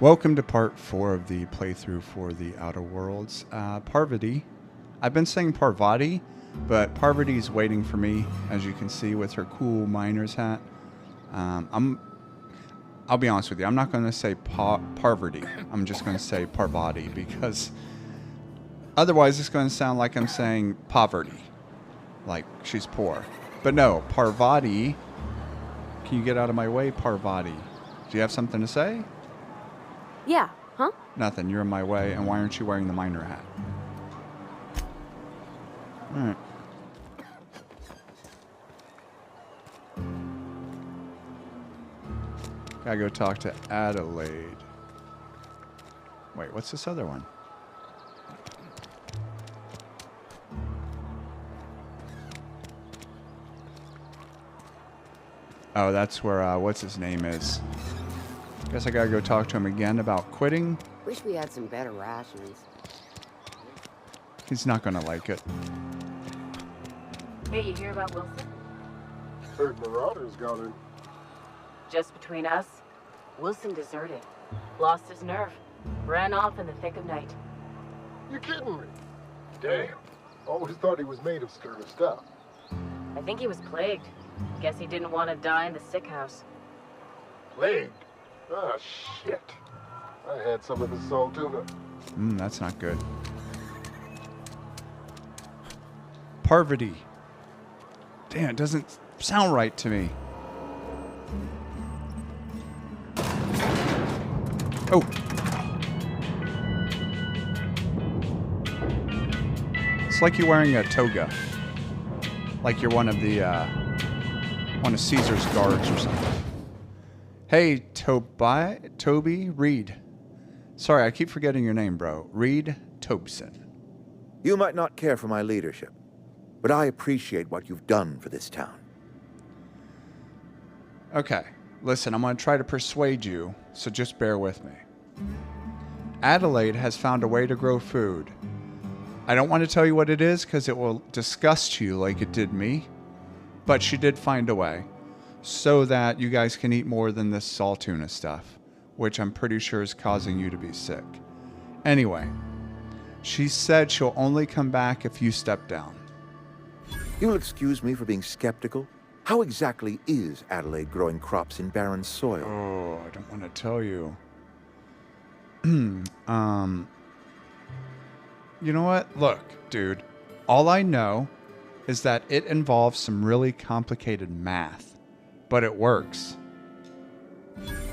Welcome to part 4 of the playthrough for the Outer Worlds. Parvati. I've been saying Parvati, but Parvati's waiting for me, as you can see, with her cool miner's hat. I'll be honest with you, I'm not going to say Parvati. I'm just going to say Parvati, because otherwise it's going to sound like I'm saying poverty, like she's poor. But no, Parvati. Can you get out of my way, Parvati? Do you have something to say? Yeah, huh? Nothing, you're in my way, and why aren't you wearing the miner hat? Alright. Gotta go talk to Adelaide. Wait, what's this other one? Oh, that's where, what's his name is. Guess I gotta go talk to him again about quitting. Wish we had some better rations. He's not gonna like it. Hey, you hear about Wilson? Heard Marauders got him. Just between us, Wilson deserted. Lost his nerve. Ran off in the thick of night. You kidding me? Damn. Always thought he was made of sterner stuff. I think he was plagued. Guess he didn't want to die in the sick house. Plague? Ah, shit. I had some of the salt tuna. That's not good. Parvati. Damn, it doesn't sound right to me. Oh. It's like you're wearing a toga. Like you're one of Caesar's guards or something. Hey, Toby Reed. Sorry, I keep forgetting your name, bro. Reed Tobson. You might not care for my leadership, but I appreciate what you've done for this town. Okay, listen, I'm going to try to persuade you, so just bear with me. Adelaide has found a way to grow food. I don't want to tell you what it is because it will disgust you like it did me, but she did find a way so that you guys can eat more than this salt tuna stuff, which I'm pretty sure is causing you to be sick. Anyway, she said she'll only come back if you step down. You'll excuse me for being skeptical. How exactly is Adelaide growing crops in barren soil? Oh, I don't want to tell you. You know what? Look, dude, all I know is that it involves some really complicated math, but it works.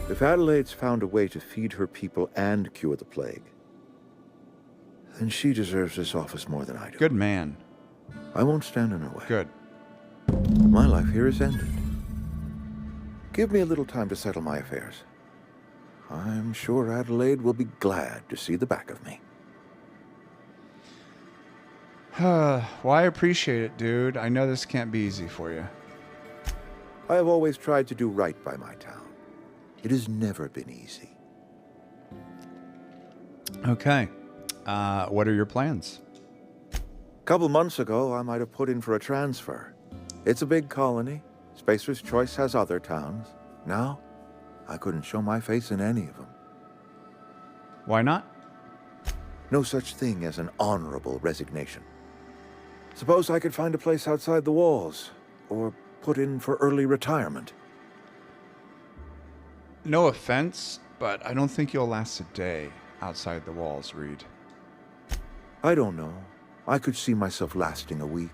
If Adelaide's found a way to feed her people and cure the plague, then she deserves this office more than I do. Good man. I won't stand in her way. Good. My life here is ended. Give me a little time to settle my affairs. I'm sure Adelaide will be glad to see the back of me. Well, I appreciate it, dude. I know this can't be easy for you. I have always tried to do right by my town. It has never been easy. Okay. What are your plans? A couple months ago, I might have put in for a transfer. It's a big colony. Spacer's Choice has other towns. Now, I couldn't show my face in any of them. Why not? No such thing as an honorable resignation. Suppose I could find a place outside the walls, or put in for early retirement. No offense, but I don't think you'll last a day outside the walls, Reed. I don't know. I could see myself lasting a week.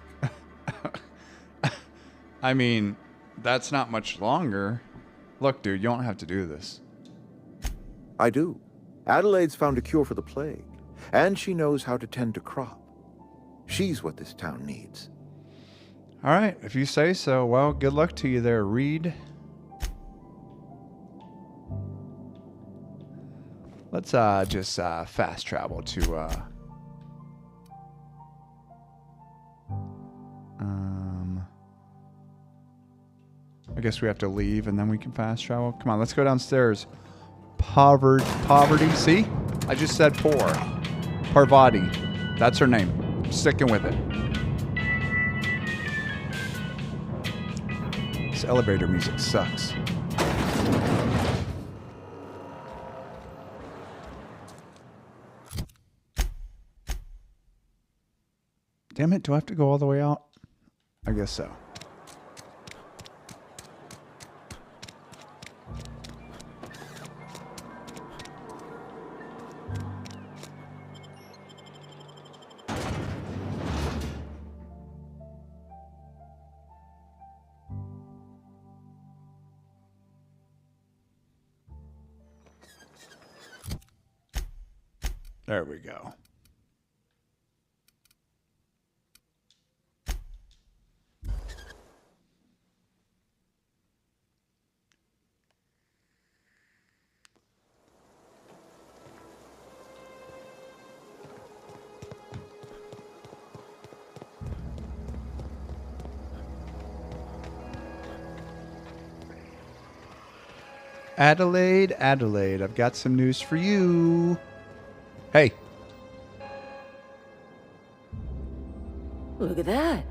I mean, that's not much longer. Look, dude, you don't have to do this. I do. Adelaide's found a cure for the plague, and she knows how to tend to crop. She's what this town needs. All right, if you say so. Well, good luck to you there, Reed. Let's just fast travel to I guess we have to leave and then we can fast travel. Come on, let's go downstairs. Poverty. See? I just said poor. Parvati. That's her name. I'm sticking with it. This elevator music sucks. Damn it, do I have to go all the way out? I guess so. There we go. Adelaide, Adelaide, I've got some news for you. Hey. Look at that.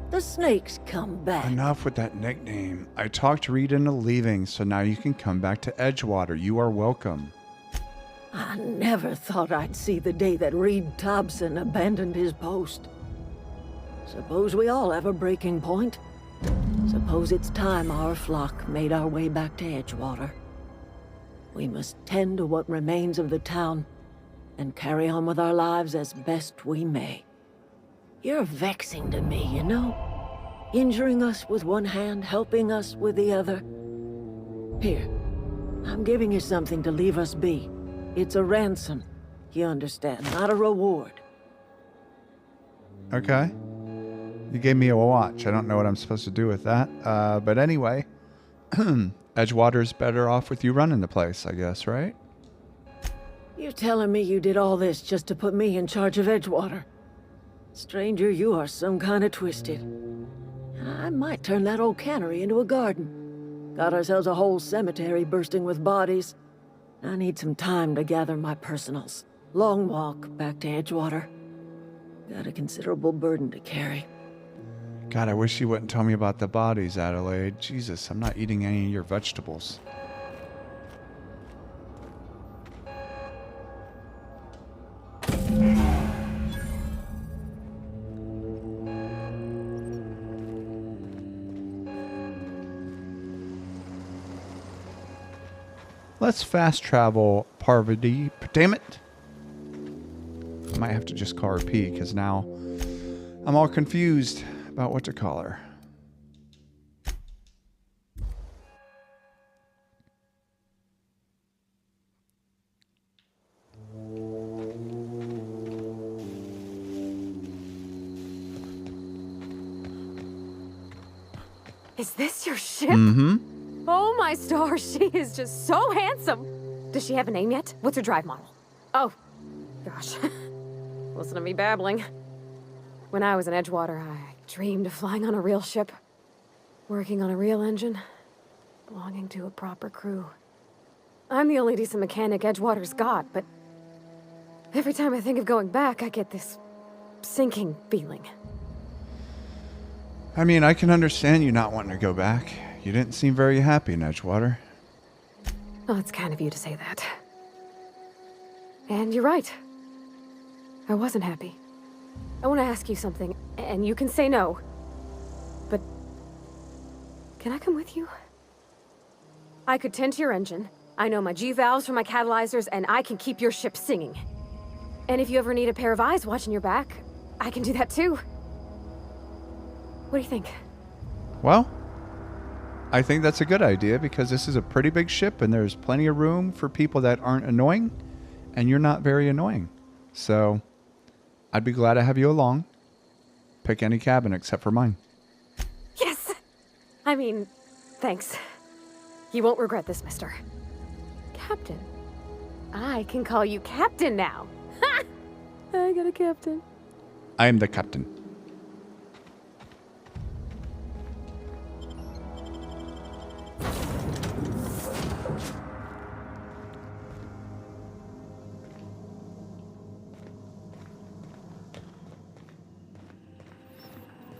The snake's come back. Enough with that nickname. I talked Reed into leaving, so now you can come back to Edgewater. You are welcome. I never thought I'd see the day that Reed Thompson abandoned his post. Suppose we all have a breaking point. Suppose it's time our flock made our way back to Edgewater. We must tend to what remains of the town and carry on with our lives as best we may. You're vexing to me, you know? Injuring us with one hand, helping us with the other. Here, I'm giving you something to leave us be. It's a ransom, you understand, not a reward. Okay. You gave me a watch. I don't know what I'm supposed to do with that. But anyway, Edgewater's better off with you running the place, I guess, right? You're telling me you did all this just to put me in charge of Edgewater? Stranger, you are some kind of twisted. I might turn that old cannery into a garden. Got ourselves a whole cemetery bursting with bodies. I need some time to gather my personals. Long walk back to Edgewater. Got a considerable burden to carry. God, I wish you wouldn't tell me about the bodies, Adelaide. Jesus, I'm not eating any of your vegetables. Let's fast travel Parvati. Damn it! I might have to just call her P, because now I'm all confused about what to call her. Is this your ship? Mm-hmm. Oh, my stars, she is just so handsome. Does she have a name yet? What's her drive model? Oh, gosh. Listen to me babbling. When I was in Edgewater, I dreamed of flying on a real ship, working on a real engine, belonging to a proper crew. I'm the only decent mechanic Edgewater's got, but every time I think of going back, I get this sinking feeling. I mean, I can understand you not wanting to go back. You didn't seem very happy in Edgewater. Well, it's kind of you to say that. And you're right. I wasn't happy. I want to ask you something, and you can say no. But can I come with you? I could tend to your engine. I know my G-valves for my catalyzers, and I can keep your ship singing. And if you ever need a pair of eyes watching your back, I can do that too. What do you think? Well, I think that's a good idea, because this is a pretty big ship and there's plenty of room for people that aren't annoying, and you're not very annoying. So I'd be glad to have you along. Pick any cabin except for mine. Yes! I mean, thanks. You won't regret this, mister. Captain. I can call you Captain now. Ha! I got a captain. I am the captain.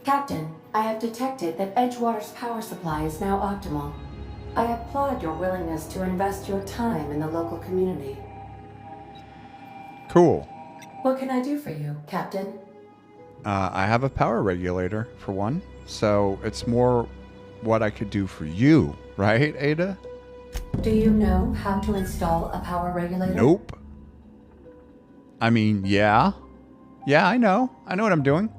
Captain, I have detected that Edgewater's power supply is now optimal. I applaud your willingness to invest your time in the local community. Cool. What can I do for you, Captain? I have a power regulator, for one. So it's more what I could do for you, right, Ada? Do you know how to install a power regulator? Nope. I mean, yeah. Yeah, I know. I know what I'm doing.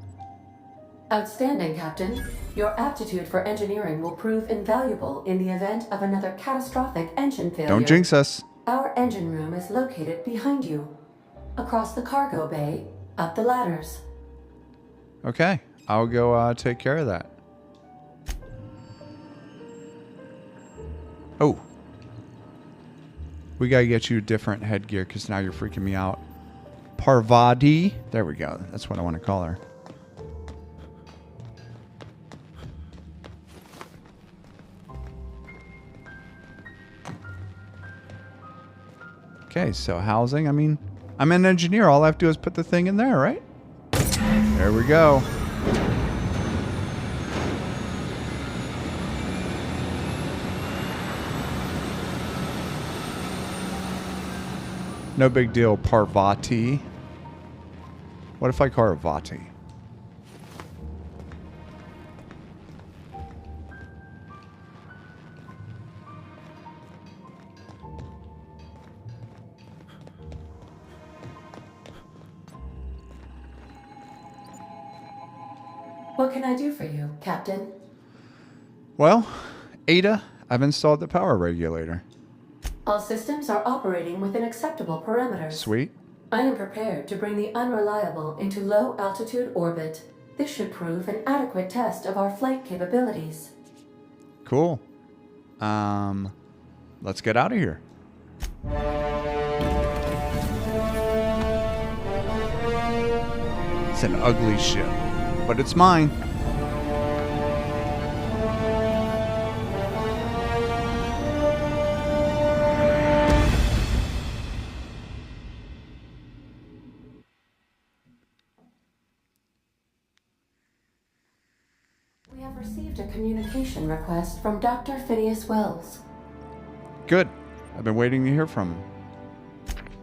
Outstanding, Captain. Your aptitude for engineering will prove invaluable in the event of another catastrophic engine failure. Don't jinx us. Our engine room is located behind you. Across the cargo bay, up the ladders. Okay. I'll go take care of that. Oh. We gotta get you different headgear because now you're freaking me out. Parvati. There we go. That's what I want to call her. Okay, so housing. I mean, I'm an engineer. All I have to do is put the thing in there, right? There we go. No big deal, Parvati. What if I call her Vati? What can I do for you, Captain? Well, Ada, I've installed the power regulator. All systems are operating within acceptable parameters. Sweet. I am prepared to bring the unreliable into low-altitude orbit. This should prove an adequate test of our flight capabilities. Cool. Let's get out of here. It's an ugly ship, but it's mine. We have received a communication request from Dr. Phineas Wells. Good. I've been waiting to hear from him.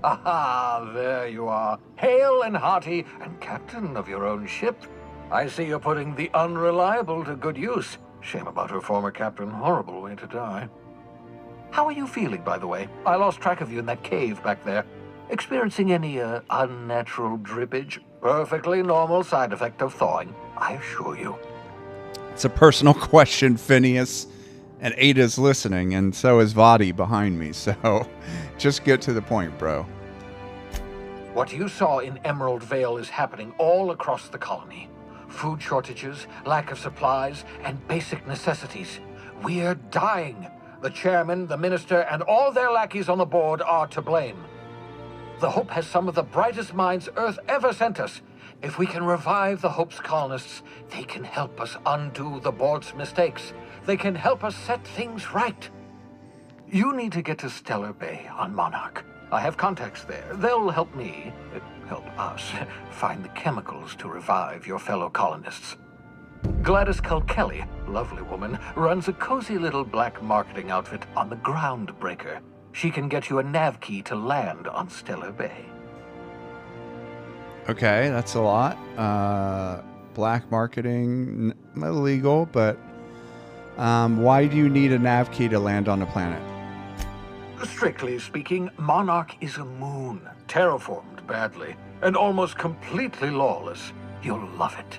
Aha, there you are. Hale and hearty, and captain of your own ship. I see you're putting the unreliable to good use. Shame about her former captain. Horrible way to die. How are you feeling, by the way? I lost track of you in that cave back there. Experiencing any, unnatural drippage? Perfectly normal side effect of thawing, I assure you. It's a personal question, Phineas. And Ada's listening, and so is Vadi behind me. So just get to the point, bro. What you saw in Emerald Vale is happening all across the colony. Food shortages, lack of supplies, and basic necessities. We're dying. The chairman, the minister, and all their lackeys on the board are to blame. The Hope has some of the brightest minds Earth ever sent us. If we can revive the Hope's colonists, they can help us undo the board's mistakes. They can help us set things right. You need to get to Stellar Bay on Monarch. I have contacts there. They'll help me, help us, find the chemicals to revive your fellow colonists. Gladys Culkelly, lovely woman, runs a cozy little black marketing outfit on the Groundbreaker. She can get you a nav key to land on Stellar Bay. Okay, that's a lot. Black marketing, illegal, but why do you need a nav key to land on a planet? Strictly speaking, Monarch is a moon, terraformed badly, and almost completely lawless. You'll love it.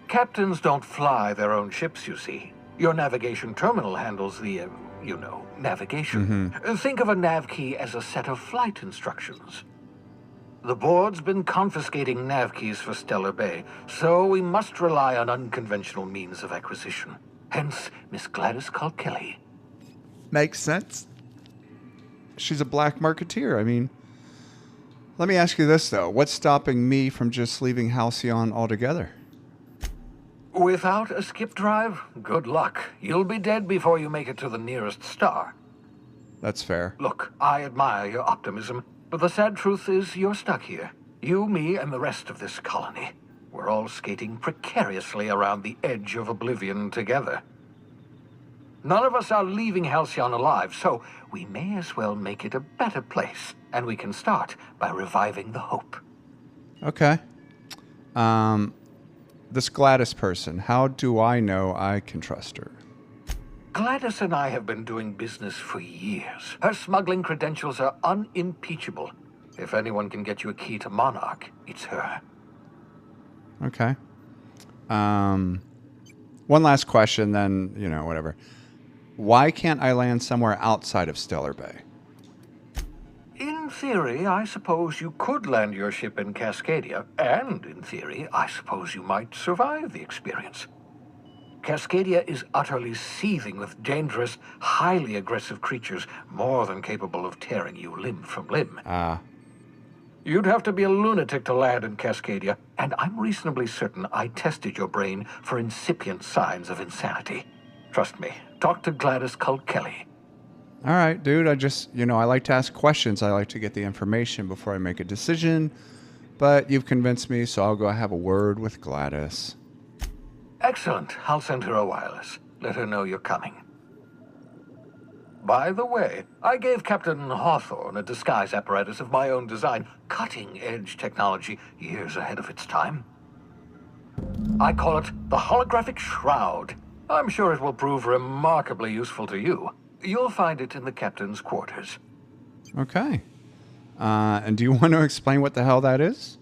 Captains don't fly their own ships, you see. Your navigation terminal handles the, navigation. Think of a nav key as a set of flight instructions. The board's been confiscating nav keys for Stellar Bay, so we must rely on unconventional means of acquisition. Hence, Miss Gladys Culkelly. Makes sense. She's a black marketeer. I mean, let me ask you this, though. What's stopping me from just leaving Halcyon altogether? Without a skip drive, good luck. You'll be dead before you make it to the nearest star. That's fair. Look, I admire your optimism, but the sad truth is you're stuck here. You, me, and the rest of this colony. We're all skating precariously around the edge of oblivion together. None of us are leaving Halcyon alive, so we may as well make it a better place. And we can start by reviving the Hope. Okay. This Gladys person, how do I know I can trust her? Gladys and I have been doing business for years. Her smuggling credentials are unimpeachable. If anyone can get you a key to Monarch, it's her. Okay. One last question, then, whatever. Why can't I land somewhere outside of Stellar Bay? In theory, I suppose you could land your ship in Cascadia, and in theory, I suppose you might survive the experience. Cascadia is utterly seething with dangerous, highly aggressive creatures, more than capable of tearing you limb from limb. You'd have to be a lunatic to land in Cascadia, and I'm reasonably certain I tested your brain for incipient signs of insanity. Trust me, talk to Gladys Culkelly. All right, dude, I just, I like to ask questions. I like to get the information before I make a decision. But you've convinced me, so I'll go have a word with Gladys. Excellent. I'll send her a wireless. Let her know you're coming. By the way, I gave Captain Hawthorne a disguise apparatus of my own design, cutting-edge technology years ahead of its time. I call it the holographic shroud. I'm sure it will prove remarkably useful to you. You'll find it in the captain's quarters. Okay. And do you want to explain what the hell that is?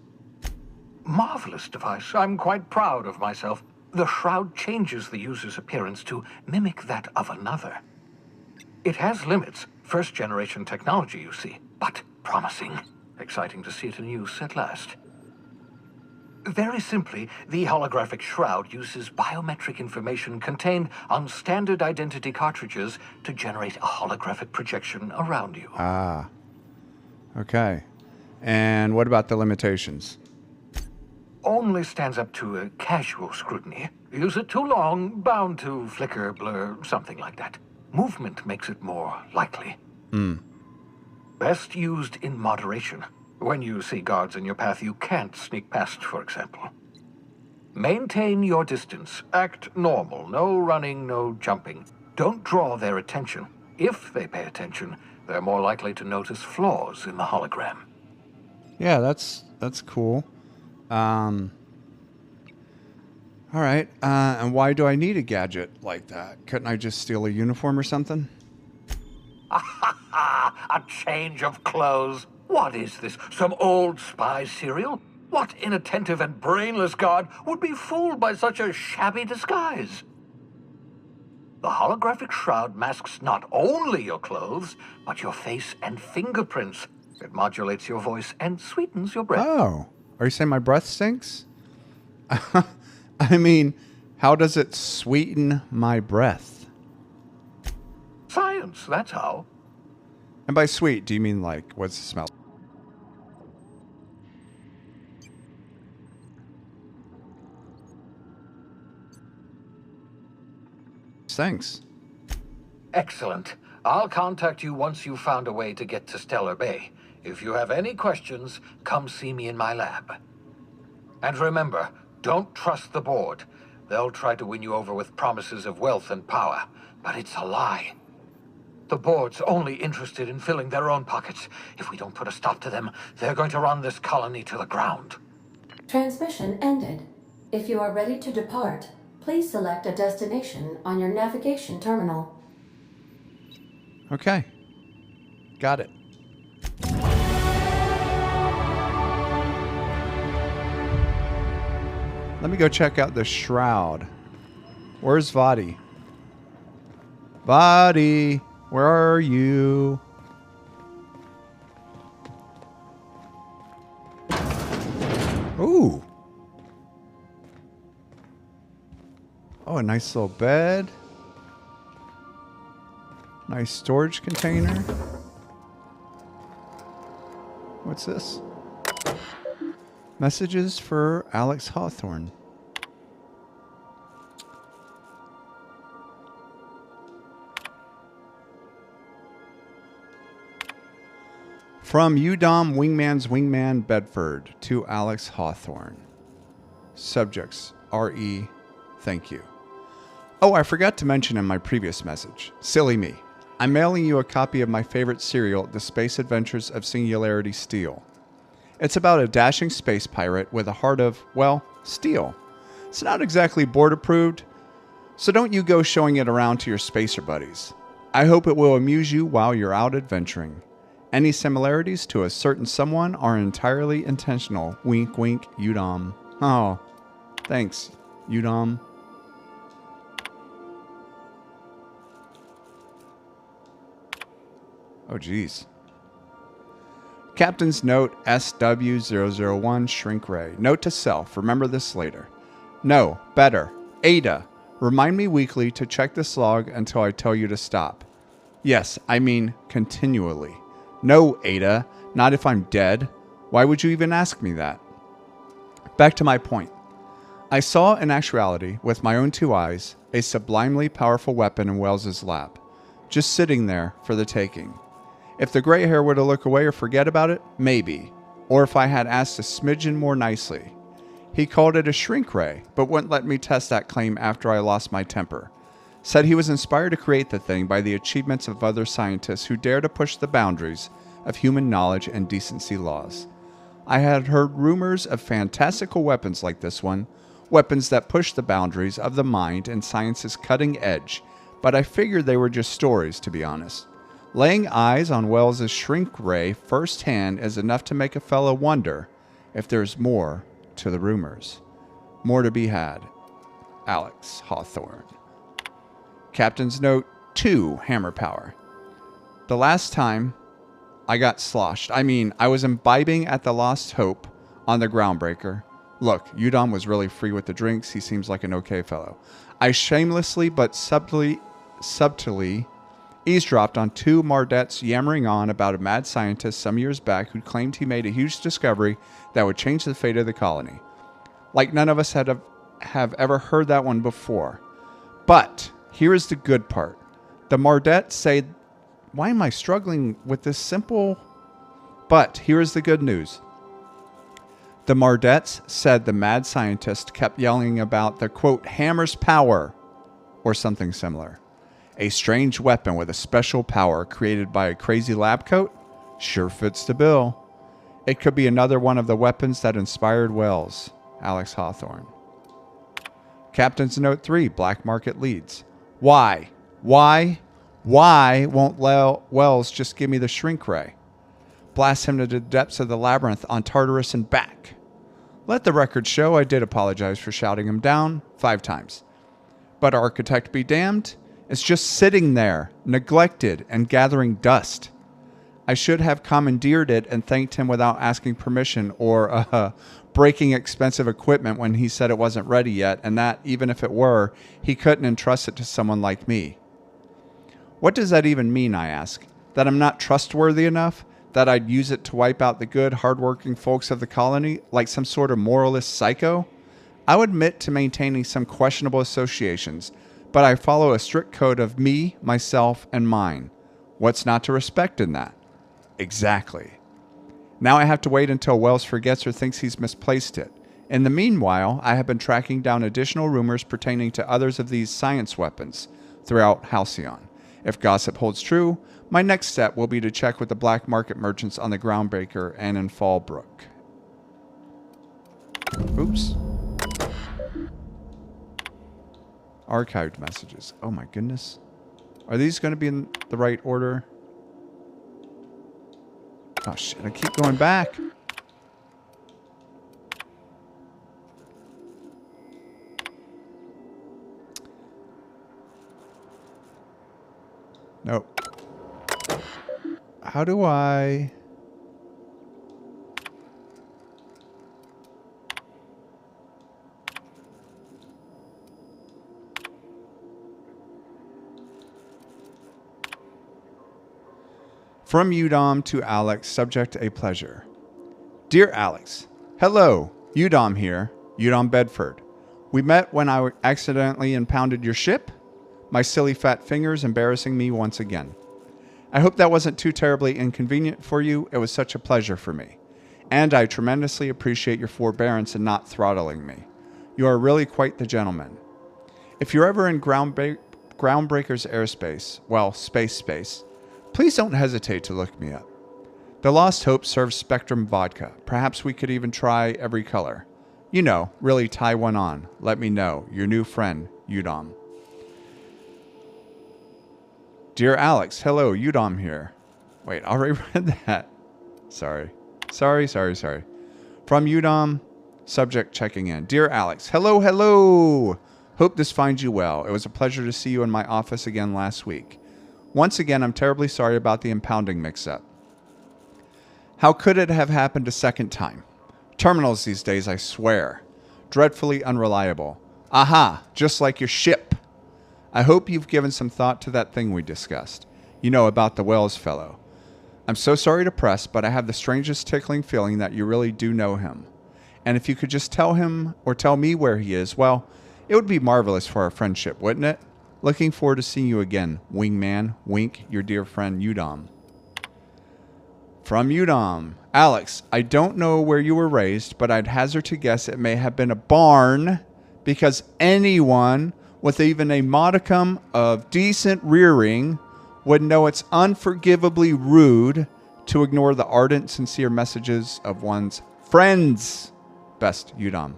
Marvelous device. I'm quite proud of myself. The shroud changes the user's appearance to mimic that of another. It has limits. First-generation technology, you see, but promising. Exciting to see it in use at last. Very simply, the holographic shroud uses biometric information contained on standard identity cartridges to generate a holographic projection around you. Okay. And what about the limitations? Only stands up to a casual scrutiny. Use it too long, bound to flicker, blur, something like that. Movement makes it more likely. Best used in moderation. When you see guards in your path you can't sneak past, for example. Maintain your distance. Act normal. No running, no jumping. Don't draw their attention. If they pay attention, they're more likely to notice flaws in the hologram. Yeah, that's cool. All right. And why do I need a gadget like that? Couldn't I just steal a uniform or something? A change of clothes. What is this? Some old spy serial? What inattentive and brainless guard would be fooled by such a shabby disguise? The holographic shroud masks not only your clothes, but your face and fingerprints. It modulates your voice and sweetens your breath. Oh, are you saying my breath stinks? I mean, how does it sweeten my breath? Science, that's how. And by sweet, do you mean like, what's the smell? Thanks. Excellent. I'll contact you once you've found a way to get to Stellar Bay. If you have any questions, come see me in my lab. And remember, don't trust the board. They'll try to win you over with promises of wealth and power, but it's a lie. The board's only interested in filling their own pockets. If we don't put a stop to them, they're going to run this colony to the ground. Transmission ended. If you are ready to depart, please select a destination on your navigation terminal. Okay. Got it. Let me go check out the shroud. Where's Vadi? Vadi, where are you? Ooh. Oh, a nice little bed. Nice storage container. What's this? Messages for Alex Hawthorne. From Udom Wingman's Wingman Bedford to Alex Hawthorne. Subjects, R.E. Thank you. Oh, I forgot to mention in my previous message. Silly me. I'm mailing you a copy of my favorite serial, The Space Adventures of Singularity Steel. It's about a dashing space pirate with a heart of, well, steel. It's not exactly board approved, so don't you go showing it around to your spacer buddies. I hope it will amuse you while you're out adventuring. Any similarities to a certain someone are entirely intentional. Wink, wink, Udom. Oh, thanks, Udom. Oh, geez. Captain's Note SW001 Shrink Ray. Note to self. Remember this later. No, better. Ada. Remind me weekly to check this log until I tell you to stop. Yes, I mean continually. No, Ada. Not if I'm dead. Why would you even ask me that? Back to my point. I saw in actuality, with my own two eyes, a sublimely powerful weapon in Wells's lap. Just sitting there for the taking. If the gray hair were to look away or forget about it, maybe. Or if I had asked a smidgen more nicely. He called it a shrink ray, but wouldn't let me test that claim after I lost my temper. Said he was inspired to create the thing by the achievements of other scientists who dare to push the boundaries of human knowledge and decency laws. I had heard rumors of fantastical weapons like this one, weapons that push the boundaries of the mind and science's cutting edge, but I figured they were just stories, to be honest. Laying eyes on Wells's shrink ray firsthand is enough to make a fellow wonder if there's more to the rumors. More to be had. Alex Hawthorne. Captain's Note 2 Hammer Power. The last time I got sloshed, I was imbibing at the Lost Hope on the Groundbreaker. Look, Udom was really free with the drinks. He seems like an okay fellow. I shamelessly but subtly eavesdropped on two Mardettes yammering on about a mad scientist some years back who claimed he made a huge discovery that would change the fate of the colony. Like none of us have ever heard that one before. But here is the good part. The Mardettes say, why am I struggling with this simple? But here is the good news. The Mardettes said the mad scientist kept yelling about the, quote, hammer's power, or something similar. A strange weapon with a special power created by a crazy lab coat? Sure fits the bill. It could be another one of the weapons that inspired Wells. Alex Hawthorne. Captain's Note 3, Black Market Leads. Why won't Wells just give me the shrink ray? Blast him to the depths of the labyrinth on Tartarus and back. Let the record show I did apologize for shouting him down 5 times. But architect be damned. It's just sitting there, neglected and gathering dust. I should have commandeered it and thanked him without asking permission or breaking expensive equipment when he said it wasn't ready yet, and that, even if it were, he couldn't entrust it to someone like me. What does that even mean, I ask? That I'm not trustworthy enough? That I'd use it to wipe out the good, hardworking folks of the colony like some sort of moralist psycho? I'll admit to maintaining some questionable associations, but I follow a strict code of me, myself, and mine. What's not to respect in that? Exactly. Now I have to wait until Wells forgets or thinks he's misplaced it. In the meanwhile, I have been tracking down additional rumors pertaining to others of these science weapons throughout Halcyon. If gossip holds true, my next step will be to check with the black market merchants on the Groundbreaker and in Fallbrook. Oops. Archived messages. Oh my goodness. Are these going to be in the right order? Oh shit, I keep going back. Nope. How do I... From Udom to Alex, subject a pleasure. Dear Alex, hello, Udom here, Udom Bedford. We met when I accidentally impounded your ship? My silly fat fingers embarrassing me once again. I hope that wasn't too terribly inconvenient for you. It was such a pleasure for me. And I tremendously appreciate your forbearance in not throttling me. You are really quite the gentleman. If you're ever in Groundbreaker's airspace, well, space, please don't hesitate to look me up. The Lost Hope serves Spectrum vodka. Perhaps we could even try every color. You know, really tie one on. Let me know. Your new friend, Udom. Dear Alex, hello, Udom here. Wait, I already read that. Sorry. From Udom, subject checking in. Dear Alex, hello. Hope this finds you well. It was a pleasure to see you in my office again last week. Once again, I'm terribly sorry about the impounding mix-up. How could it have happened a second time? Terminals these days, I swear. Dreadfully unreliable. Aha, just like your ship. I hope you've given some thought to that thing we discussed. You know, about the Wells fellow. I'm so sorry to press, but I have the strangest tickling feeling that you really do know him. And if you could just tell him or tell me where he is, well, it would be marvelous for our friendship, wouldn't it? Looking forward to seeing you again, wingman. Wink, your dear friend Udom. From Udom. Alex, I don't know where you were raised, but I'd hazard to guess it may have been a barn, because anyone with even a modicum of decent rearing would know it's unforgivably rude to ignore the ardent, sincere messages of one's friends. Best, Udom.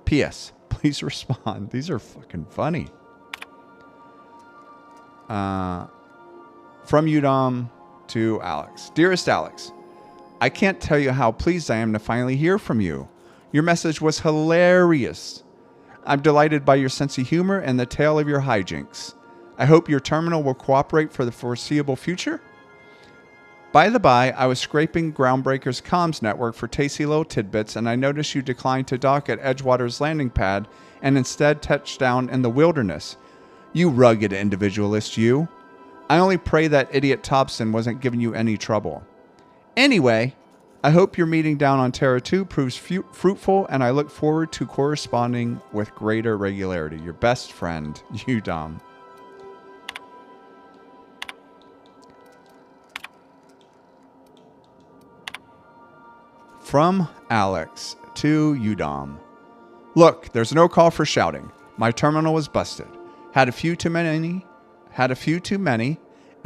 P.S. Please respond. These are fucking funny. From Udom to Alex. Dearest Alex, I can't tell you how pleased I am to finally hear from you. Your message was hilarious. I'm delighted by your sense of humor and the tale of your hijinks. I hope your terminal will cooperate for the foreseeable future. By the by, I was scraping Groundbreaker's comms network for tasty little tidbits, and I noticed you declined to dock at Edgewater's landing pad and instead touched down in the wilderness. You rugged individualist, you. I only pray that idiot Thompson wasn't giving you any trouble. Anyway, I hope your meeting down on Terra 2 proves fruitful, and I look forward to corresponding with greater regularity. Your best friend, Udom. From Alex to Udom. Look, there's no call for shouting. My terminal was busted. Had a few too many,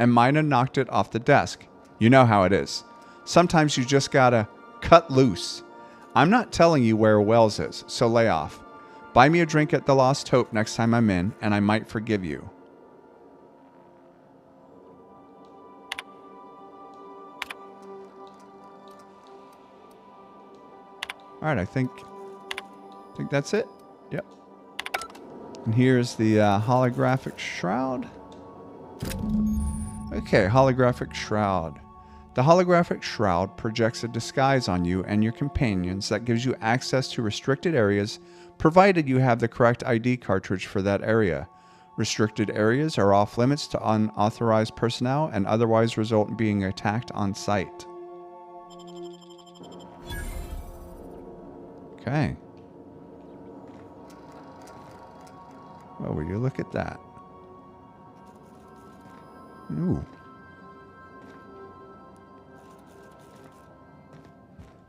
and might have knocked it off the desk. You know how it is. Sometimes you just gotta cut loose. I'm not telling you where Wells is, so lay off. Buy me a drink at the Lost Hope next time I'm in, and I might forgive you. All right, I think that's it. Yep. And here's the holographic shroud. Okay, holographic shroud. The holographic shroud projects a disguise on you and your companions that gives you access to restricted areas, provided you have the correct ID cartridge for that area. Restricted areas are off limits to unauthorized personnel and otherwise result in being attacked on sight. Okay. Well, will you look at that? Ooh.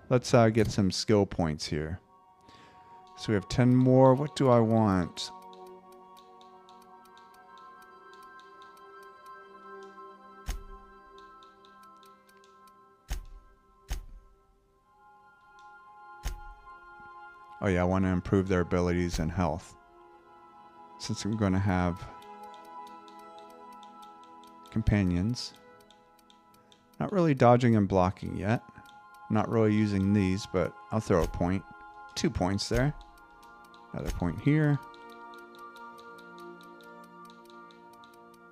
Let's get some skill points here. So we have 10 more. What do I want? Oh yeah, I want to improve their abilities and health. Since I'm going to have companions. Not really dodging and blocking yet. Not really using these, but I'll throw a point. 2 points there. Another point here.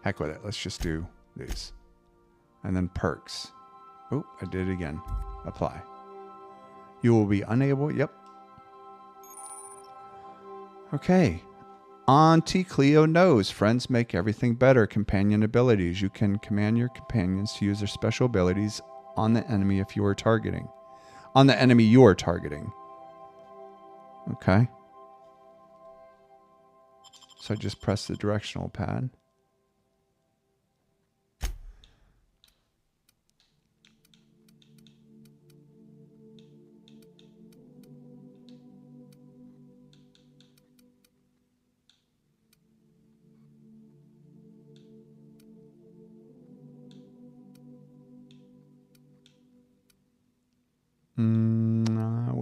Heck with it. Let's just do these. And then perks. Oh, I did it again. Apply. You will be unable. Yep. Okay. Auntie Cleo knows. Friends make everything better. Companion abilities. You can command your companions to use their special abilities on the enemy if you are targeting. On the enemy you are targeting. Okay. So I just press the directional pad.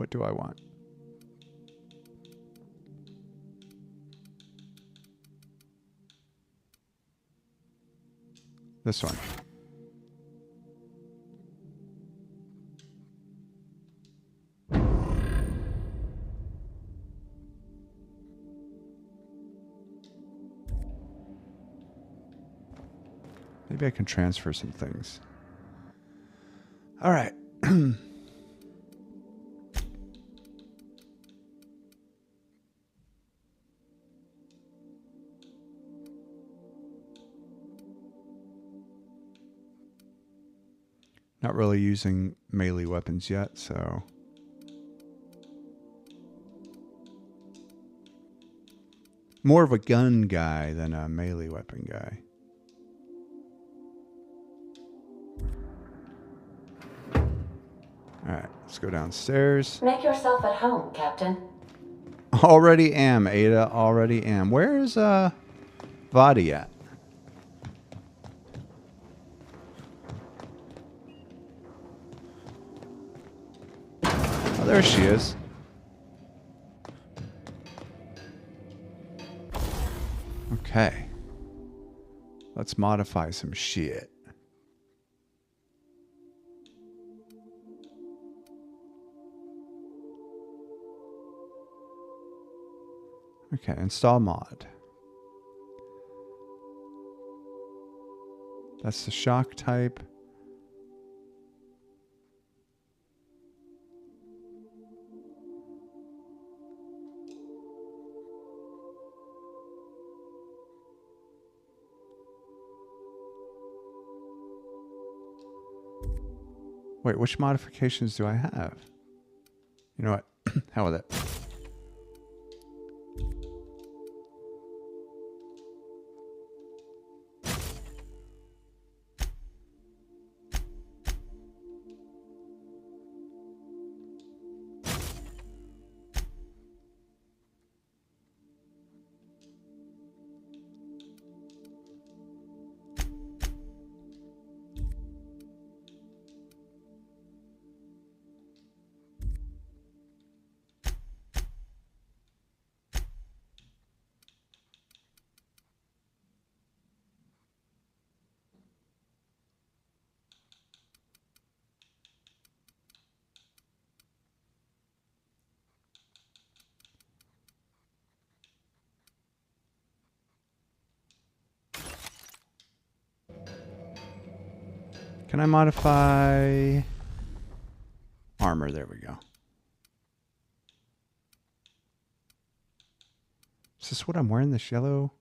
What do I want? This one. Maybe I can transfer some things. All right. Not really using melee weapons yet, so... More of a gun guy than a melee weapon guy. Alright, let's go downstairs. Make yourself at home, Captain. Already am, Ada. Already am. Where is Vadi at? Oh, there she is. Okay. Let's modify some shit. Okay, install mod. That's the shock type. Wait, which modifications do I have? You know what? Hell with it. Can I modify armor? There we go. Is this what I'm wearing? This yellow?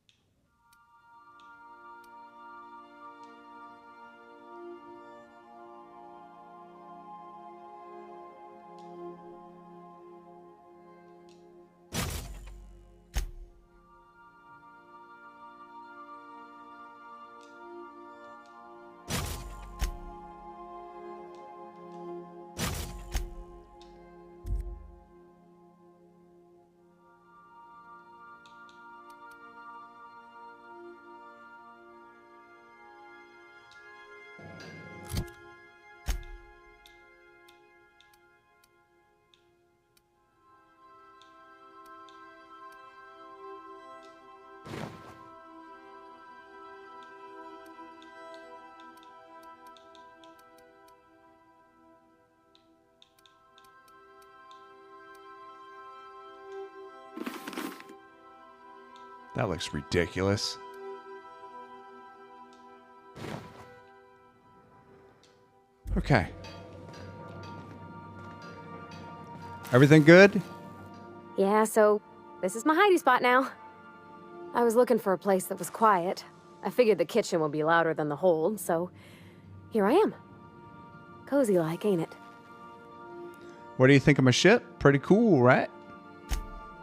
That looks ridiculous. Okay. Everything good? Yeah, so this is my hidey spot now. I was looking for a place that was quiet. I figured the kitchen would be louder than the hold, so here I am. Cozy like, ain't it? What do you think of my ship? Pretty cool, right?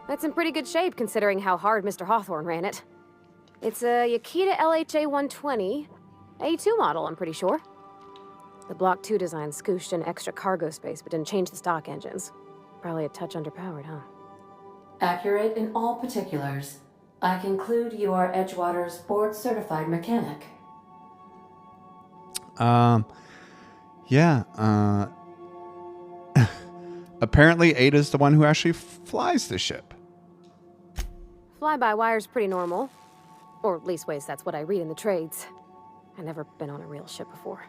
That's in pretty good shape considering how hard Mr. Hawthorne ran it. It's a Yakita LHA 120, A2 model, I'm pretty sure. The Block 2 design scooshed in extra cargo space but didn't change the stock engines. Probably a touch underpowered, huh? Accurate in all particulars. I conclude you are Edgewater's board-certified mechanic. Yeah, Apparently, Ada's the one who actually flies the ship. Fly-by-wire's pretty normal. Or leastways, that's what I read in the trades. I've never been on a real ship before.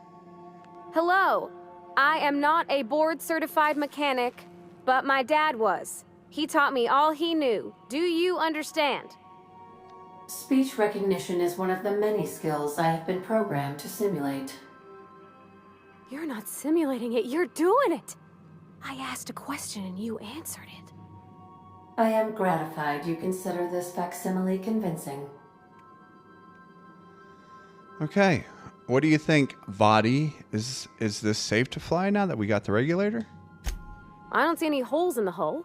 Hello! I am not a board-certified mechanic, but my dad was. He taught me all he knew. Do you understand? Speech recognition is one of the many skills I have been programmed to simulate. You're not simulating it, you're doing it! I asked a question and you answered it. I am gratified you consider this facsimile convincing. Okay. What do you think, Vadi? Is this safe to fly now that we got the regulator? I don't see any holes in the hull.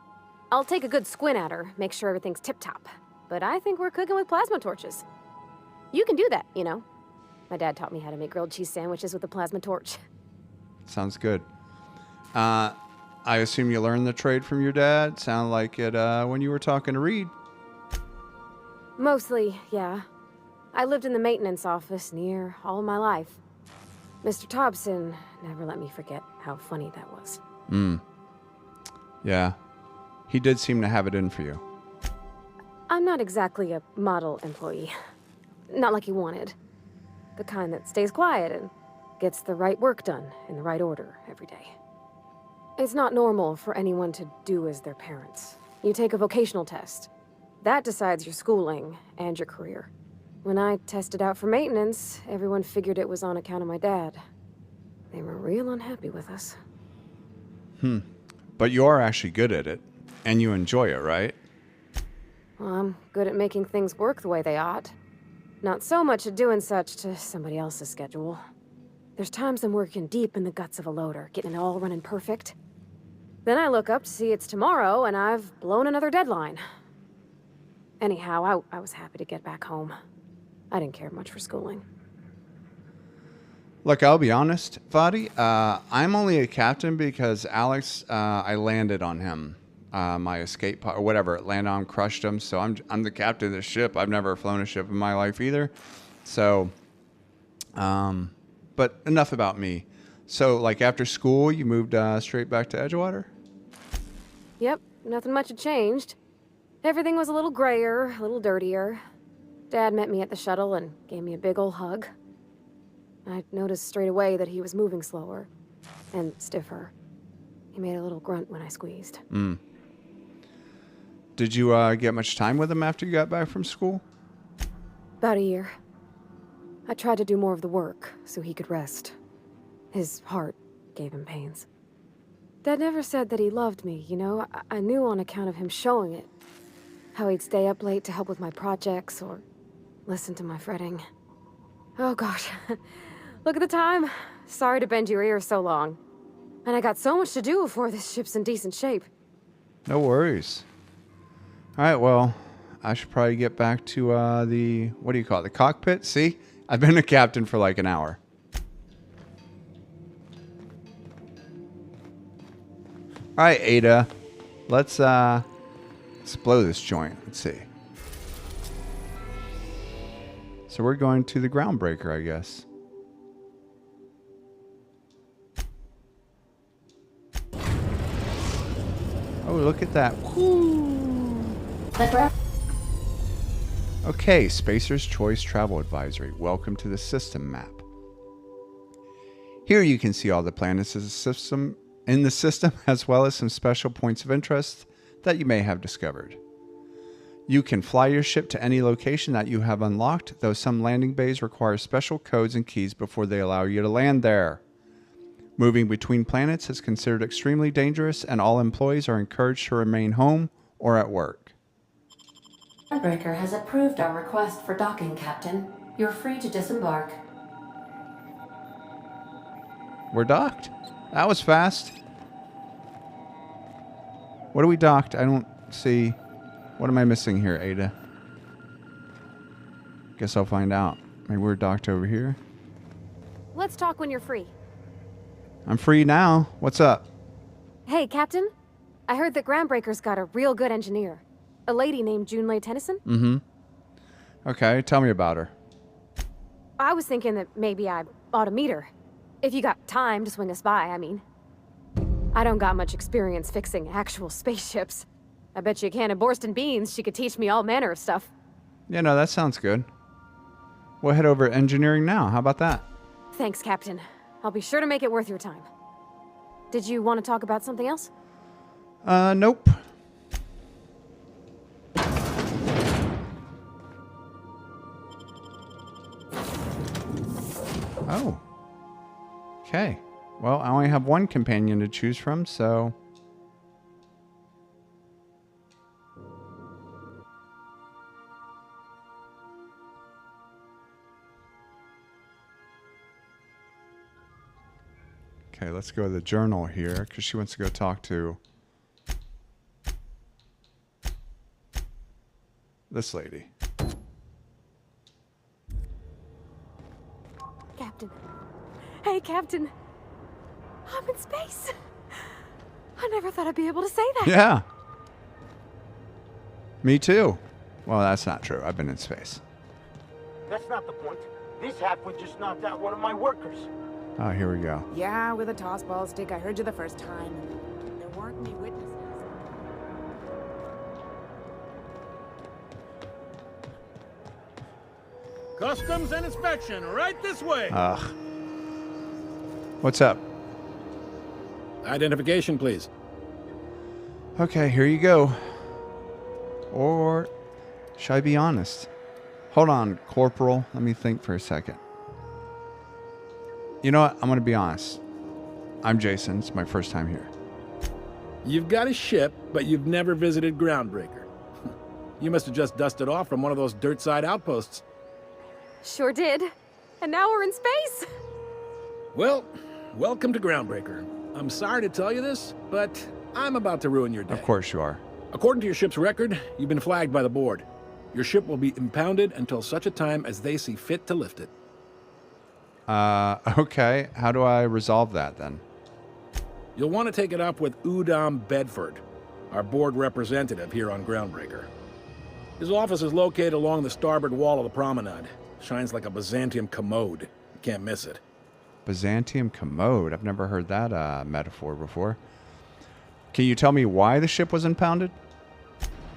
I'll take a good squint at her, make sure everything's tip-top. But I think we're cooking with plasma torches. You can do that, you know. My dad taught me how to make grilled cheese sandwiches with a plasma torch. Sounds good. I assume you learned the trade from your dad? Sound like it when you were talking to Reed. Mostly, yeah. I lived in the maintenance office near all my life. Mr. Thompson never let me forget how funny that was. Yeah. He did seem to have it in for you. I'm not exactly a model employee. Not like he wanted. The kind that stays quiet and gets the right work done in the right order every day. It's not normal for anyone to do as their parents. You take a vocational test. That decides your schooling and your career. When I tested out for maintenance, everyone figured it was on account of my dad. They were real unhappy with us. But you are actually good at it, and you enjoy it, right? Well, I'm good at making things work the way they ought. Not so much at doing such to somebody else's schedule. There's times I'm working deep in the guts of a loader, getting it all running perfect. Then I look up to see it's tomorrow, and I've blown another deadline. Anyhow, I was happy to get back home. I didn't care much for schooling. Look, I'll be honest, Vadi. I'm only a captain because Alex, I landed on him. My escape pod, or whatever, it landed on him, crushed him. So I'm the captain of the ship. I've never flown a ship in my life either. So, but enough about me. So, like after school, you moved straight back to Edgewater? Yep, nothing much had changed. Everything was a little grayer, a little dirtier. Dad met me at the shuttle and gave me a big ol' hug. I noticed straight away that he was moving slower and stiffer. He made a little grunt when I squeezed. Did you get much time with him after you got back from school? About a year. I tried to do more of the work so he could rest. His heart gave him pains. Dad never said that he loved me, you know? I knew on account of him showing it. How he'd stay up late to help with my projects or listen to my fretting. Oh gosh, look at the time. Sorry to bend your ear so long. And I got so much to do before this ship's in decent shape. No worries. All right, well, I should probably get back to the, what do you call it, the cockpit? See? I've been a captain for like an hour. All right, Ada, let's blow this joint. Let's see. So we're going to the groundbreaker, I guess. Oh, look at that. Okay, Spacer's Choice Travel Advisory. Welcome to the system map. Here you can see all the planets in the system, as well as some special points of interest that you may have discovered. You can fly your ship to any location that you have unlocked, though some landing bays require special codes and keys before they allow you to land there. Moving between planets is considered extremely dangerous, and all employees are encouraged to remain home or at work. Groundbreaker has approved our request for docking, Captain. You're free to disembark. We're docked. That was fast. What are we docked? I don't see. What am I missing here, Ada? Guess I'll find out. Maybe we're docked over here. Let's talk when you're free. I'm free now. What's up? Hey, Captain. I heard that Groundbreaker's got a real good engineer. A lady named Junlei Tennyson? Mm-hmm. Okay, tell me about her. I was thinking that maybe I ought to meet her. If you got time to swing us by, I mean. I don't got much experience fixing actual spaceships. I bet you a can of Borston beans she could teach me all manner of stuff. Yeah, no, that sounds good. We'll head over to engineering now. How about that? Thanks, Captain. I'll be sure to make it worth your time. Did you want to talk about something else? Nope. Oh. Okay. Well, I only have one companion to choose from, so... Okay, let's go to the journal here, because she wants to go talk to this lady. Captain. Hey, Captain. I'm in space. I never thought I'd be able to say that. Yeah. Me too. Well, that's not true. I've been in space. That's not the point. This halfwit just knocked out one of my workers. Oh, here we go. Yeah, with a toss ball stick. I heard you the first time. There weren't any witnesses. Customs and inspection, right this way. Ugh. What's up? Identification, please. Okay, here you go. Or should I be honest? Hold on, Corporal. Let me think for a second. You know what? I'm going to be honest. I'm Jason. It's my first time here. You've got a ship, but you've never visited Groundbreaker. You must have just dusted off from one of those dirt-side outposts. Sure did. And now we're in space. Well, welcome to Groundbreaker. I'm sorry to tell you this, but I'm about to ruin your day. Of course you are. According to your ship's record, you've been flagged by the board. Your ship will be impounded until such a time as they see fit to lift it. Okay. How do I resolve that then? You'll want to take it up with Udom Bedford, our board representative here on Groundbreaker. His office is located along the starboard wall of the promenade. Shines like a Byzantium commode. You can't miss it. Byzantium commode? I've never heard that metaphor before. Can you tell me why the ship was impounded?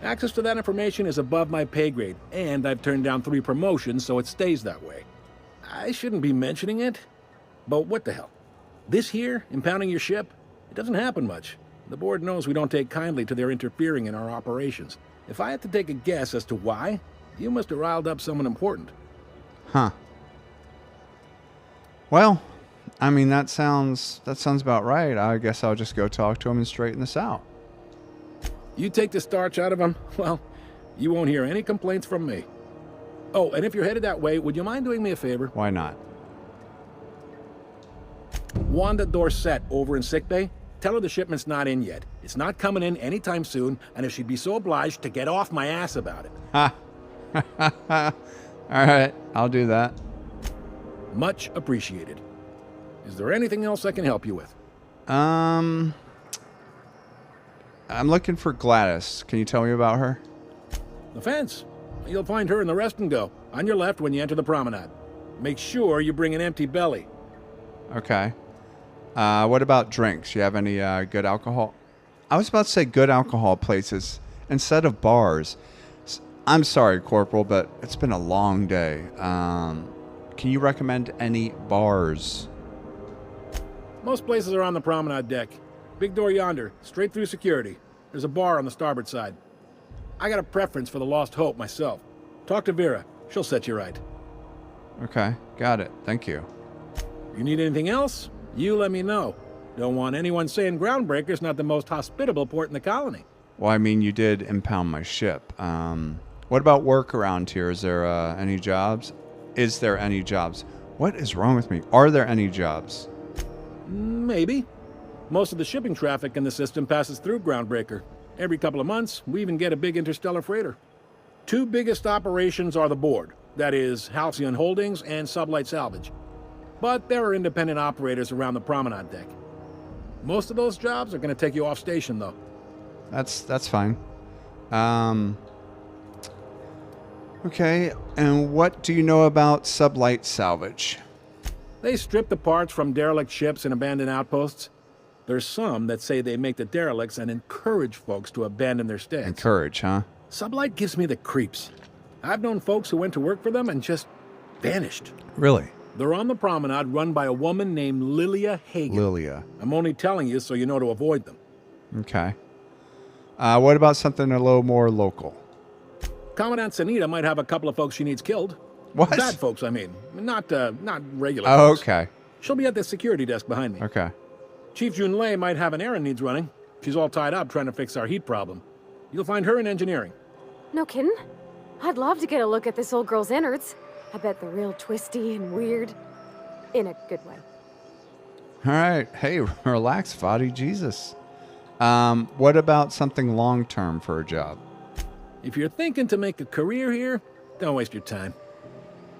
Access to that information is above my pay grade, and I've turned down 3 promotions, so it stays that way. I shouldn't be mentioning it, but what the hell? This here, impounding your ship, it doesn't happen much. The board knows we don't take kindly to their interfering in our operations. If I had to take a guess as to why, you must have riled up someone important. Huh. Well, I mean, that sounds about right. I guess I'll just go talk to him and straighten this out. You take the starch out of him, well, you won't hear any complaints from me. Oh, and if you're headed that way, would you mind doing me a favor? Why not? Wanda Dorset over in sickbay, tell her the shipment's not in yet. It's not coming in anytime soon, and if she'd be so obliged to get off my ass about it. Ha! All right, I'll do that. Much appreciated. Is there anything else I can help you with? I'm looking for Gladys. Can you tell me about her? The fence. You'll find her in the rest and go, on your left when you enter the promenade. Make sure you bring an empty belly. Okay. What about drinks? You have any good alcohol? I was about to say good alcohol places instead of bars. I'm sorry, Corporal, but it's been a long day. Can you recommend any bars? Most places are on the promenade deck. Big door yonder, straight through security. There's a bar on the starboard side. I got a preference for the Lost Hope myself. Talk to Vera. She'll set you right. Okay, got it. Thank you. You need anything else? You let me know. Don't want anyone saying Groundbreaker's not the most hospitable port in the colony. Well, I mean, you did impound my ship. What about work around here? Is there any jobs? Is there any jobs? What is wrong with me? Are there any jobs? Maybe. Most of the shipping traffic in the system passes through Groundbreaker. Every couple of months, we even get a big interstellar freighter. 2 biggest operations are the board. That is, Halcyon Holdings and Sublight Salvage. But there are independent operators around the promenade deck. Most of those jobs are going to take you off station, though. That's fine. Okay, and what do you know about Sublight Salvage? They strip the parts from derelict ships and abandoned outposts. There's some that say they make the derelicts and encourage folks to abandon their stays. Encourage, huh? Sublight gives me the creeps. I've known folks who went to work for them and just vanished. Really? They're on the promenade run by a woman named Lilia Hagen. Lilia. I'm only telling you so you know to avoid them. Okay. What about something a little more local? Commandant Sanita might have a couple of folks she needs killed. What? Bad folks, I mean. Not regular Oh, folks. okay. She'll be at the security desk behind me. Okay. Chief Jun Lei might have an errand needs running. She's all tied up trying to fix our heat problem. You'll find her in engineering. No kidding? I'd love to get a look at this old girl's innards. I bet they're real twisty and weird. In a good way. All right. Hey, relax, Fadi. Jesus. What about something long-term for a job? If you're thinking to make a career here, don't waste your time.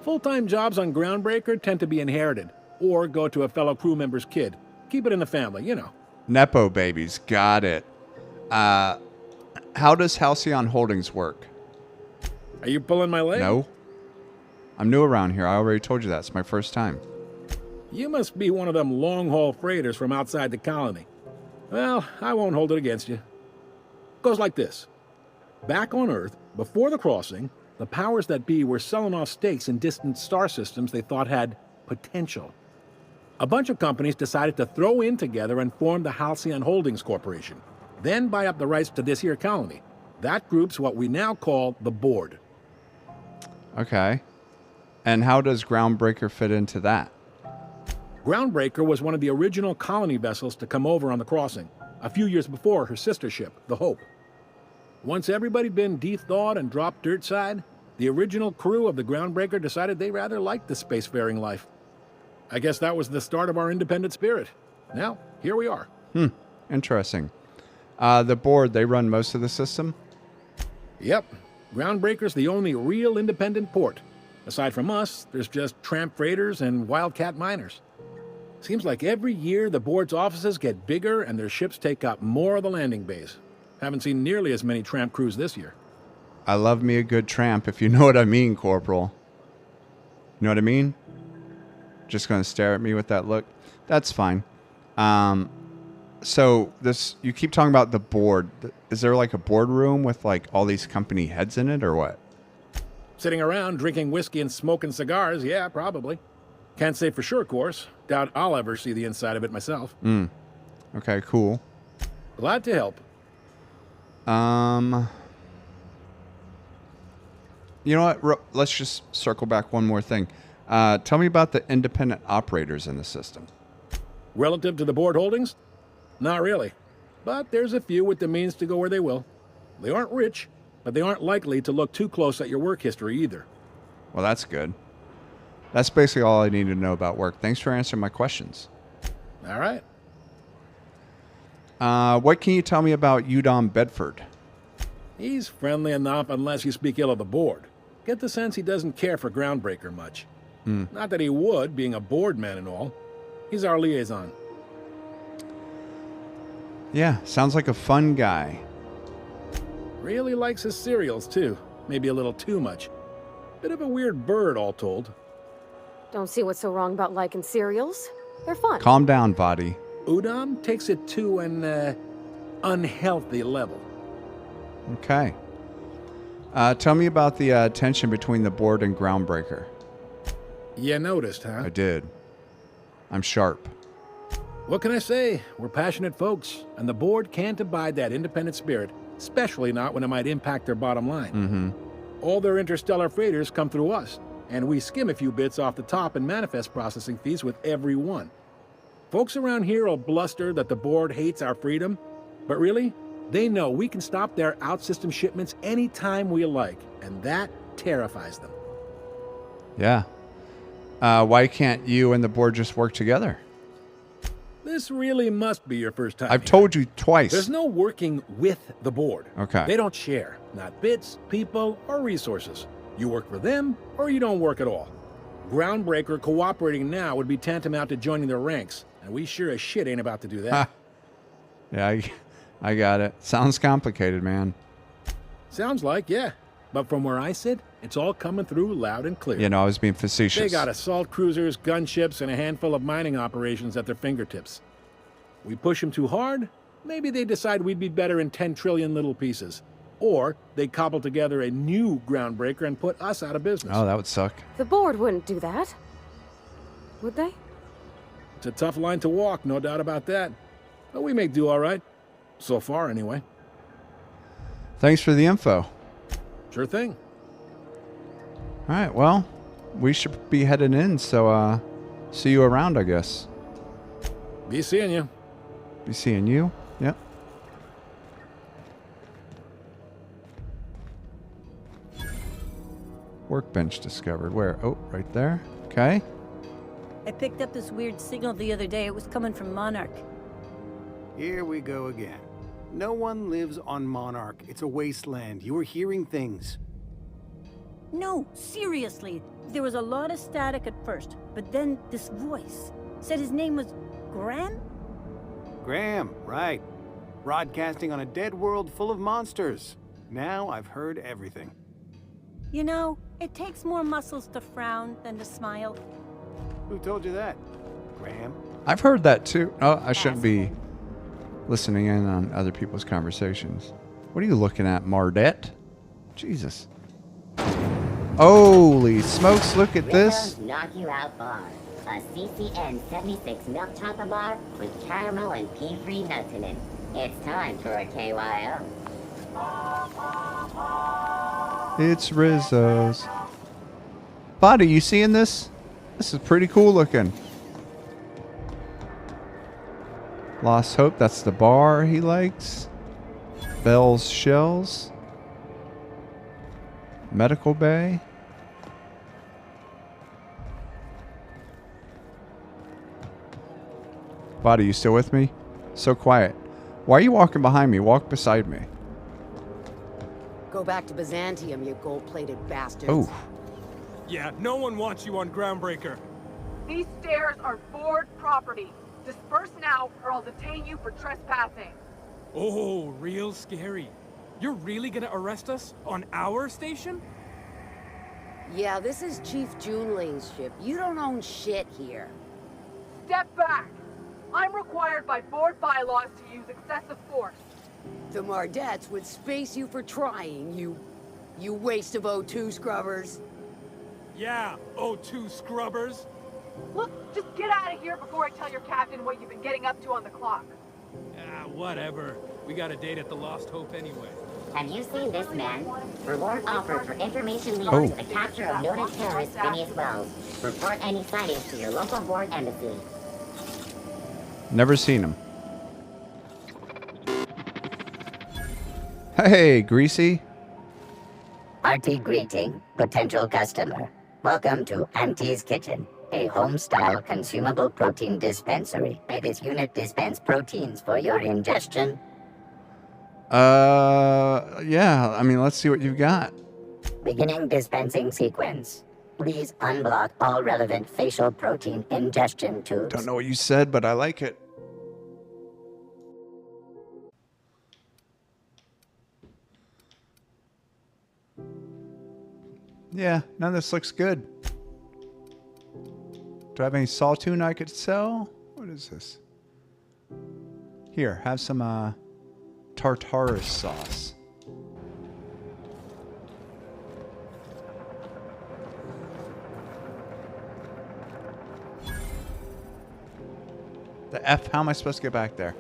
Full-time jobs on Groundbreaker tend to be inherited, or go to a fellow crew member's kid. Keep it in the family, you know. Nepo babies. Got it. How does Halcyon Holdings work? Are you pulling my leg? No. I'm new around here. I already told you that. It's my first time. You must be one of them long-haul freighters from outside the colony. Well, I won't hold it against you. Goes like this. Back on Earth, before the crossing, the powers that be were selling off stakes in distant star systems they thought had potential. A bunch of companies decided to throw in together and form the Halcyon Holdings Corporation, then buy up the rights to this here colony. That group's what we now call the Board. Okay. And how does Groundbreaker fit into that? Groundbreaker was one of the original colony vessels to come over on the crossing, a few years before her sister ship, the Hope. Once everybody'd been de-thawed and dropped dirt side, the original crew of the Groundbreaker decided they rather liked the spacefaring life. I guess that was the start of our independent spirit. Now, here we are. Interesting. The Board, they run most of the system? Yep. Groundbreaker's the only real independent port. Aside from us, there's just tramp freighters and wildcat miners. Seems like every year the Board's offices get bigger and their ships take up more of the landing bays. Haven't seen nearly as many tramp crews this year. I love me a good tramp, if you know what I mean, Corporal. You know what I mean? Just going to stare at me with that look? That's fine. So you keep talking about the Board. Is there like a boardroom with like all these company heads in it or what? Sitting around drinking whiskey and smoking cigars, yeah, probably. Can't say for sure, of course. Doubt I'll ever see the inside of it myself. Okay, cool. Glad to help. You know what? Let's just circle back one more thing. Tell me about the independent operators in the system. Relative to the Board holdings? Not really. But there's a few with the means to go where they will. They aren't rich, but they aren't likely to look too close at your work history either. Well, that's good. That's basically all I need to know about work. Thanks for answering my questions. All right. What can you tell me about Udom Bedford? He's friendly enough unless you speak ill of the Board. Get the sense he doesn't care for Groundbreaker much. Not that he would, being a Board man and all. He's our liaison. Yeah, sounds like a fun guy. Really likes his cereals, too. Maybe a little too much. Bit of a weird bird, all told. Don't see what's so wrong about liking cereals. They're fun. Calm down, Vadi. Udom takes it to an, unhealthy level. Okay. Tell me about the tension between the Board and Groundbreaker. You noticed, huh? I did. I'm sharp. What can I say? We're passionate folks, and the Board can't abide that independent spirit, especially not when it might impact their bottom line. All their interstellar freighters come through us, and we skim a few bits off the top in manifest processing fees with every one. Folks around here will bluster that the Board hates our freedom, but really, they know we can stop their out-system shipments anytime we like, and that terrifies them. Yeah. Why can't you and the Board just work together? This really must be your first time. I've told you twice. There's no working with the Board. Okay. They don't share, not bits, people, or resources. You work for them, or you don't work at all. Groundbreaker cooperating now would be tantamount to joining their ranks, and we sure as shit ain't about to do that. Yeah, I got it. Sounds complicated, man. Sounds like, yeah. But from where I sit, it's all coming through loud and clear. You know, I was being facetious. They got assault cruisers, gunships, and a handful of mining operations at their fingertips. We push them too hard, maybe they decide we'd be better in 10 trillion little pieces. Or they cobble together a new groundbreaker and put us out of business. Oh, that would suck. The board wouldn't do that. Would they? It's a tough line to walk, no doubt about that. But we make do all right. So far, anyway. Thanks for the info. Sure thing. All right, well, we should be heading in, so see you around, I guess. Be seeing you. Be seeing you. Yep. Workbench discovered. Where? Oh, right there. Okay. I picked up this weird signal the other day. It was coming from Monarch. Here we go again. No one lives on Monarch. It's a wasteland. You were hearing things. No, seriously. There was a lot of static at first, but then this voice said his name was Graham? Graham, right. Broadcasting on a dead world full of monsters. Now I've heard everything. You know, it takes more muscles to frown than to smile. Who told you that? Graham? I've heard that too. Oh, I shouldn't be listening in on other people's conversations. What are you looking at, Mardette? Jesus. Holy smokes, look at this. Rizzo's Knock You Out Bar. A CCN 76 milk chocolate bar with caramel and pea-free nuts in it. It's time for a KYO. It's Rizzo's. Buddy, you seeing this? This is pretty cool looking. Lost Hope, that's the bar he likes. Bell's Shells. Medical Bay. Buddy, you still with me? So quiet. Why are you walking behind me? Walk beside me. Go back to Byzantium, you gold-plated bastards. Oh. Yeah, no one wants you on Groundbreaker. These stairs are board property. Disperse now, or I'll detain you for trespassing. Oh, real scary. You're really gonna arrest us on our station? Yeah, this is Chief Junling's ship. You don't own shit here. Step back. I'm required by board bylaws to use excessive force. The Mardettes would space you for trying, you waste of O2 scrubbers. Yeah, O2 scrubbers. Look, just get out of here before I tell your captain what you've been getting up to on the clock. Ah, whatever. We got a date at the Lost Hope anyway. Have you seen this man? Reward offered for information leading to the capture of noted terrorist Phineas Wells. Report any sightings to your local board embassy. Never seen him. Hey, Greasy. Hearty greeting, potential customer. Welcome to Auntie's Kitchen, a home-style consumable protein dispensary. May this unit dispense proteins for your ingestion. Yeah, I mean, let's see what you've got. Beginning dispensing sequence. Please unblock all relevant facial protein ingestion tubes. Don't know what you said, but I like it. Yeah, none of this looks good. Do I have any saltine I could sell? What is this? Here, have some tartarus sauce. The F, how am I supposed to get back there?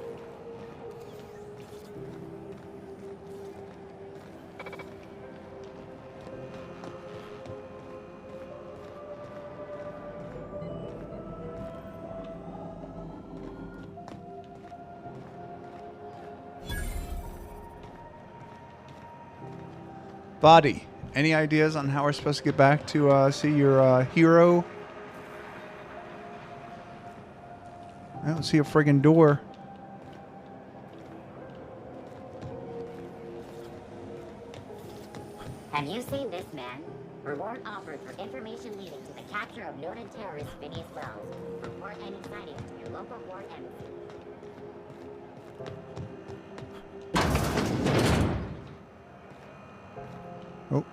Body, any ideas on how we're supposed to get back to see your hero? I don't see a friggin' door. Have you seen this man? Reward offered for information leading to the capture of noted terrorist Phineas Wells. Report any sightings to your local board embassy. Oh.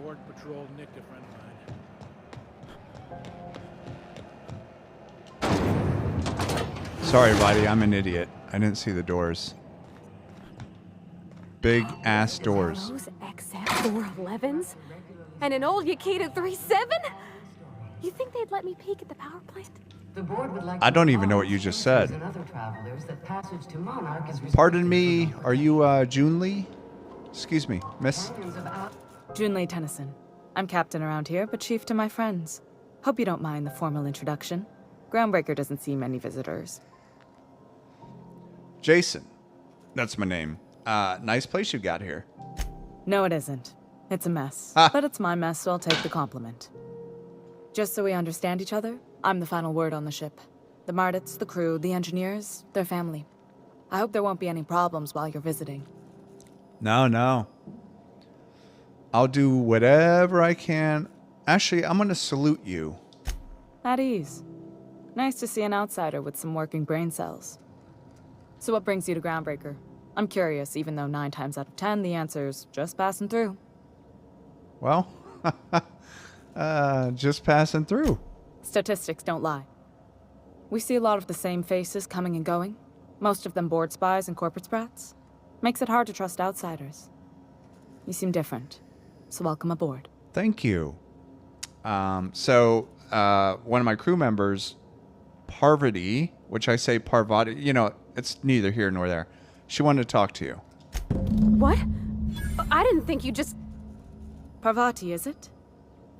Board patrol nicked a friend of mine. Sorry, buddy. I'm an idiot. I didn't see the doors. Big ass doors. Those XF411s? And an old Yakita 37? You think they'd let me peek at the power plant? The board would like I don't even know what you just said. and other travelers that passage to Monarch is Pardon me. Are you June Lee? Excuse me, miss. June Lee Tennyson. I'm captain around here, but chief to my friends. Hope you don't mind the formal introduction. Groundbreaker doesn't see many visitors. Jason. That's my name. Nice place you got here. No, it isn't. It's a mess. But it's my mess, so I'll take the compliment. Just so we understand each other, I'm the final word on the ship. The Mardits, the crew, the engineers, their family. I hope there won't be any problems while you're visiting. No. I'll do whatever I can. Actually, I'm gonna salute you. At ease. Nice to see an outsider with some working brain cells. So what brings you to Groundbreaker? I'm curious, even though 9 times out of 10, the answer's just passing through. Well, just passing through. Statistics don't lie. We see a lot of the same faces coming and going, most of them board spies and corporate sprats. Makes it hard to trust outsiders. You seem different, so welcome aboard. Thank you. So one of my crew members, Parvati, which I say Parvati, you know, it's neither here nor there. She wanted to talk to you. What? I didn't think you just... Parvati, is it?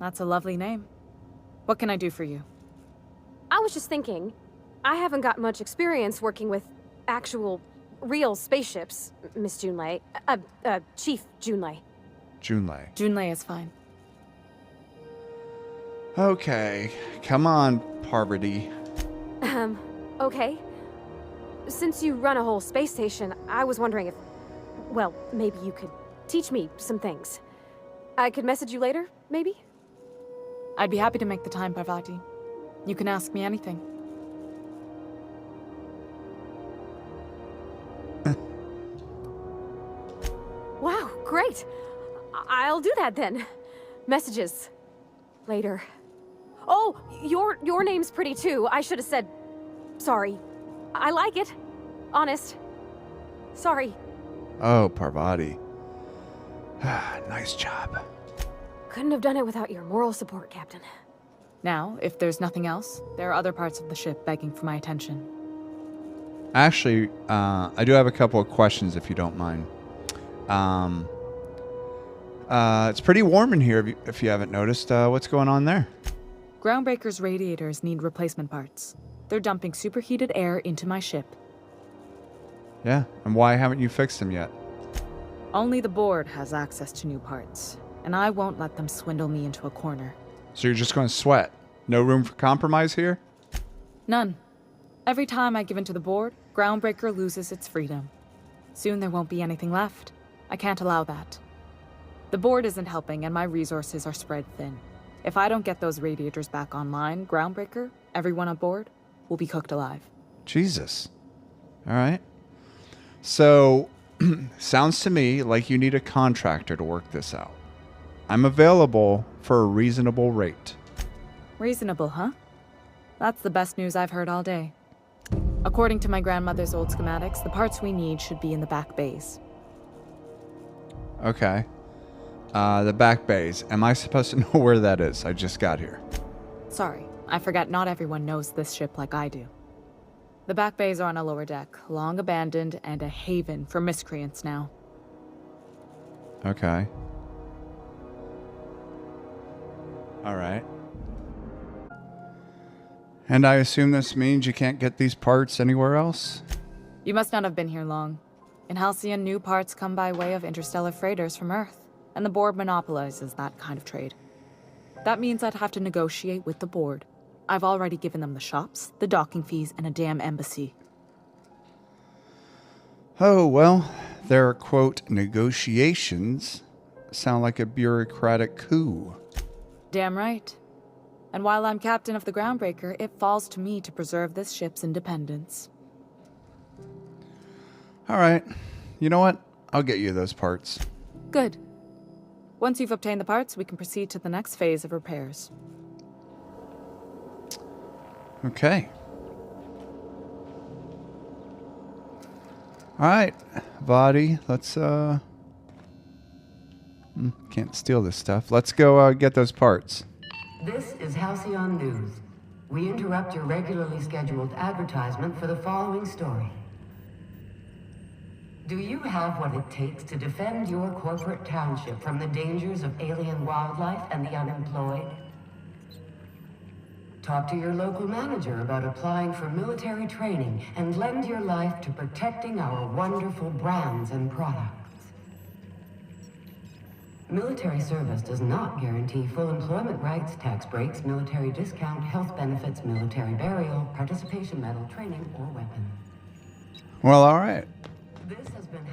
That's a lovely name. What can I do for you? I was just thinking, I haven't got much experience working with actual, real spaceships, Miss Junlei. Chief Junlei. Junlei. Junlei is fine. Okay, come on, Parvati. Okay. Since you run a whole space station, I was wondering if, well, maybe you could teach me some things. I could message you later, maybe? I'd be happy to make the time, Parvati. You can ask me anything. Wow, great. I'll do that then. Messages. Later. Oh, your name's pretty too. I should have said sorry. I like it. Honest. Sorry. Oh, Parvati. Nice job. Couldn't have done it without your moral support, Captain. Now, if there's nothing else, there are other parts of the ship begging for my attention. Actually, I do have a couple of questions if you don't mind. It's pretty warm in here if you haven't noticed. What's going on there? Groundbreaker's radiators need replacement parts. They're dumping superheated air into my ship. Yeah, and why haven't you fixed them yet? Only the board has access to new parts, and I won't let them swindle me into a corner. So you're just going to sweat? No room for compromise here? None. Every time I give in to the board, Groundbreaker loses its freedom. Soon there won't be anything left. I can't allow that. The board isn't helping, and my resources are spread thin. If I don't get those radiators back online, Groundbreaker, everyone aboard, will be cooked alive. Jesus. All right. So, sounds to me like you need a contractor to work this out. I'm available for a reasonable rate. Reasonable, huh? That's the best news I've heard all day. According to my grandmother's old schematics, the parts we need should be in the back bays. Okay. The back bays. Am I supposed to know where that is? I just got here. Sorry, I forgot not everyone knows this ship like I do. The back bays are on a lower deck, long abandoned and a haven for miscreants now. Okay. All right. And I assume this means you can't get these parts anywhere else? You must not have been here long. In Halcyon, new parts come by way of interstellar freighters from Earth, and the board monopolizes that kind of trade. That means I'd have to negotiate with the board. I've already given them the shops, the docking fees, and a damn embassy. Oh, well, their, quote, negotiations sound like a bureaucratic coup. Damn right. And while I'm captain of the Groundbreaker, it falls to me to preserve this ship's independence. All right. You know what? I'll get you those parts. Good. Once you've obtained the parts, we can proceed to the next phase of repairs. Okay. Alright, Vadi, let's, can't steal this stuff. Let's go, get those parts. This is Halcyon News. We interrupt your regularly scheduled advertisement for the following story. Do you have what it takes to defend your corporate township from the dangers of alien wildlife and the unemployed? Talk to your local manager about applying for military training and lend your life to protecting our wonderful brands and products. Military service does not guarantee full employment rights, tax breaks, military discount, health benefits, military burial, participation medal, training, or weapon. Well, alright. This has been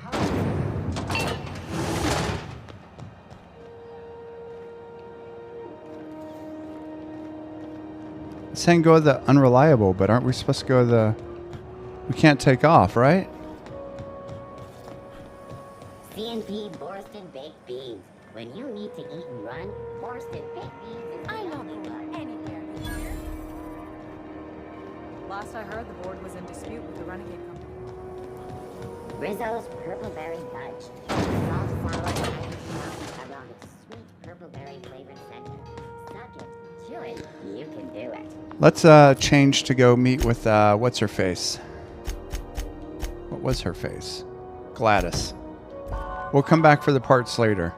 Saying go the unreliable, but aren't we supposed to go the... We can't take off, right? CNP Borsted Baked Beans. When you need to eat and run, Borsted Baked Beans is the only one. Anywhere here. Last I heard, the board was in dispute with the Renegade Company. Rizzo's Purpleberry Fudge. Soft, sour, Irish chocolate aromatic, sweet purpleberry flavored center. Suck it, chew it, you can do it. Let's change to go meet with what's her face? What was her face? Gladys. We'll come back for the parts later.